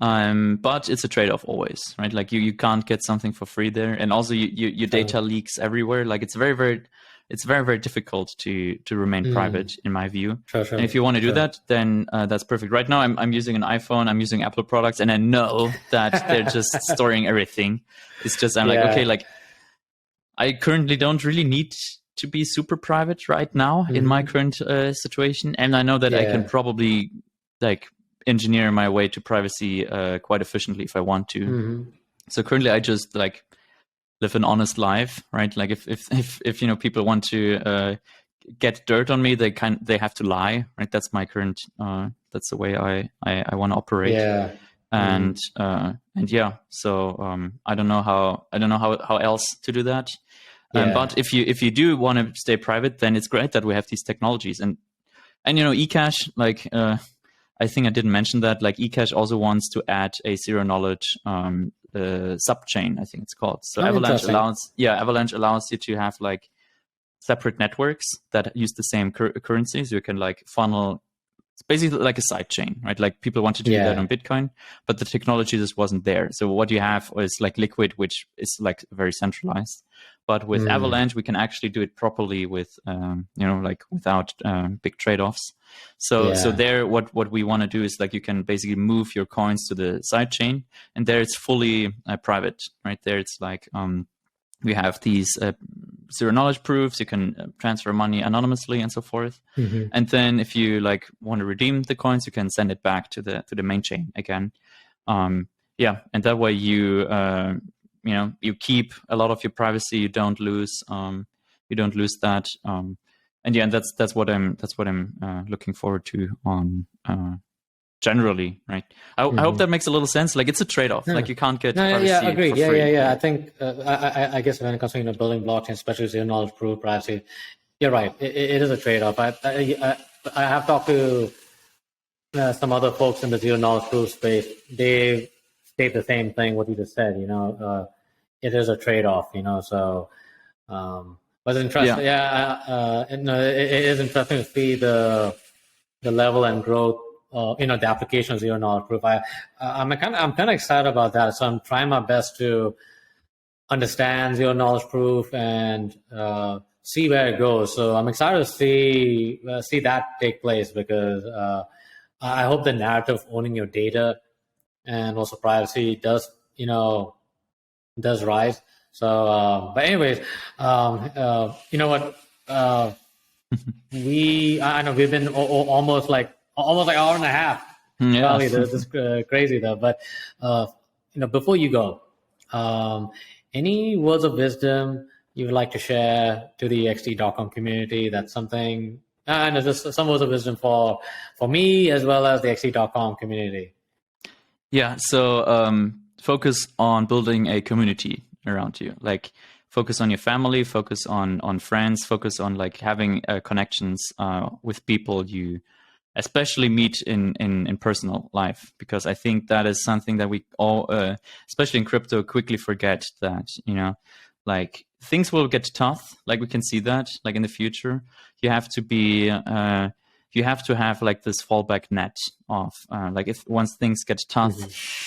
Speaker 2: But it's a trade-off always, right? Like you can't get something for free there. And also your data leaks everywhere. Like it's very, very difficult to remain private, in my view. Sure. And if you want to do that, then that's perfect. Right now, I'm using an iPhone. I'm using Apple products, and I know that they're just storing everything. It's just like, okay, like I currently don't really need to be super private right now in my current situation, and I know that I can probably like engineer my way to privacy quite efficiently if I want to. So currently, I just like live an honest life, right? Like if people want to get dirt on me, they have to lie, right? That's my current that's the way I want to operate. Yeah. And yeah, so I don't know how else to do that. But if you do want to stay private, then it's great that we have these technologies, and eCash, like I think I didn't mention that, like eCash also wants to add a zero knowledge subchain, I think it's called. So Avalanche allows you to have like separate networks that use the same currencies. You can like funnel. It's basically like a side chain, right? Like people wanted to do that on Bitcoin, but the technology just wasn't there. So what you have is like Liquid, which is like very centralized. But with Avalanche, we can actually do it properly with, like without big trade-offs. So there, what we want to do is like you can basically move your coins to the side chain, and there it's fully private, right? There it's like we have these zero knowledge proofs. You can transfer money anonymously and so forth. And then if you like want to redeem the coins, you can send it back to the main chain again. And that way you you keep a lot of your privacy. You don't lose that. And that's what I'm looking forward to on generally, right? I hope that makes a little sense. Like it's a trade-off. Like you can't get privacy
Speaker 1: agreed.
Speaker 2: for free.
Speaker 1: I think I guess when it comes to building blockchain, especially zero knowledge proof privacy, you're right. It is a trade-off. I have talked to some other folks in the zero knowledge proof space. They state the same thing. What you just said. It is a trade-off. So. But interesting. It is interesting to see the level and growth. The application of zero knowledge proof. I'm kind of excited about that. So I'm trying my best to understand zero knowledge proof and see where it goes. So I'm excited to see that take place because I hope the narrative of owning your data and also privacy does rise. So, but anyways, you know what? I know we've been almost like an hour and a half. Probably this is crazy though. But before you go, any words of wisdom you would like to share to the XT.com community? That's something. And just some words of wisdom for me as well as the XT.com community.
Speaker 2: Yeah. So focus on building a community around you. Like focus on your family, focus on friends, focus on like having connections with people you especially meet in personal life, because I think that is something that we all, especially in crypto, quickly forget that, like things will get tough. Like we can see that like in the future, you have to have like this fallback net of like if once things get tough,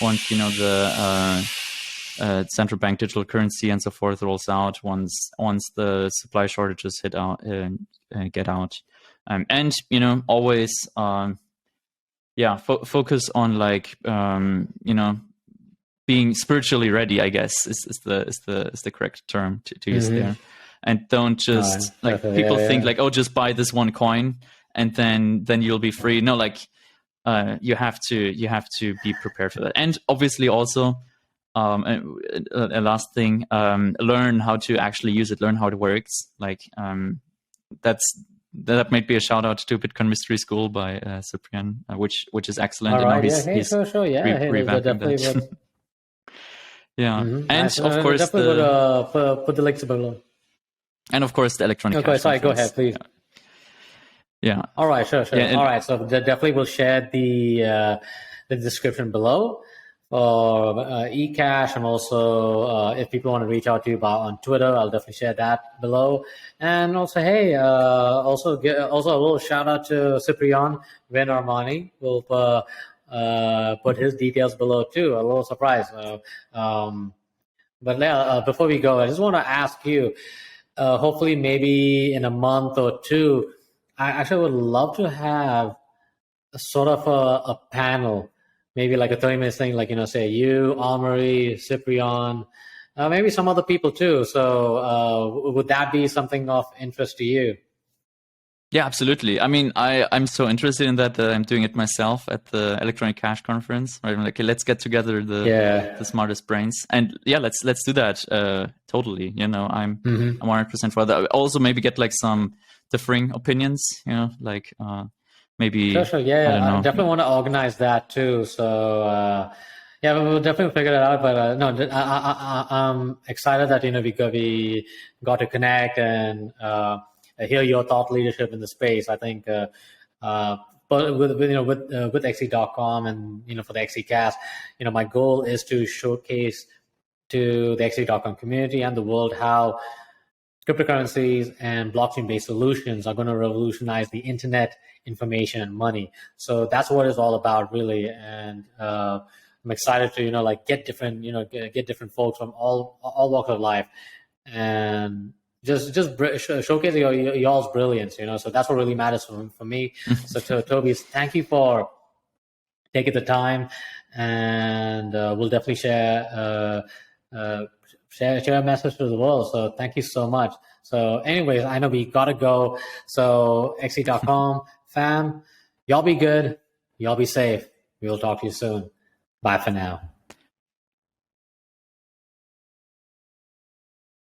Speaker 2: once, the central bank digital currency and so forth rolls out, once the supply shortages get out. And always focus on like being spiritually ready, I guess is the correct term to use there. And don't just people think like, oh, just buy this one coin and then you'll be free. No, like you have to be prepared for that. And obviously also a last thing, learn how to actually use it, learn how it works. Like that might be a shout out to Bitcoin Mystery School by Cyprian, which is excellent.
Speaker 1: All right,
Speaker 2: and he's revamping that. And
Speaker 1: nice.
Speaker 2: Of course,
Speaker 1: definitely put the links below.
Speaker 2: And of course, the electronic.
Speaker 1: Okay, sorry. Go ahead, please.
Speaker 2: Yeah.
Speaker 1: All right, sure. All right, so definitely we'll share the description below for eCASH, and also if people want to reach out to you on Twitter, I'll definitely share that below. And also, hey, also a little shout out to Cyprian Vin Armani. We'll put his details below too. A little surprise. But yeah, before we go, I just want to ask you. Hopefully, maybe in a month or two, I actually would love to have a sort of a panel. Maybe like a 30-minute thing, like, say you, Amory, Cyprian, maybe some other people too. So would that be something of interest to you?
Speaker 2: Yeah, absolutely. I mean, I'm so interested in that I'm doing it myself at the Electronic Cash conference. Right? I'm like, okay, let's get together the smartest brains, and let's do that. Totally. I'm 100% for that. Also, maybe get like some differing opinions. Like. Maybe
Speaker 1: sure. I definitely want to organize that too. So we'll definitely figure it out. But no, I'm excited that we got to connect and hear your thought leadership in the space. I think, but with XT.com and for the XTCast, my goal is to showcase to the XT.com community and the world how cryptocurrencies and blockchain-based solutions are going to revolutionize the internet, information, and money. So that's what it's all about, really. And I'm excited to get different get different folks from all walks of life, and just showcase y'all's brilliance. So that's what really matters for me. So Toby, thank you for taking the time, and we'll definitely share a message to the world. So thank you so much. So anyways, I know we gotta go. So XE.com fam, y'all be good, y'all be safe. We will talk to you soon. Bye for now.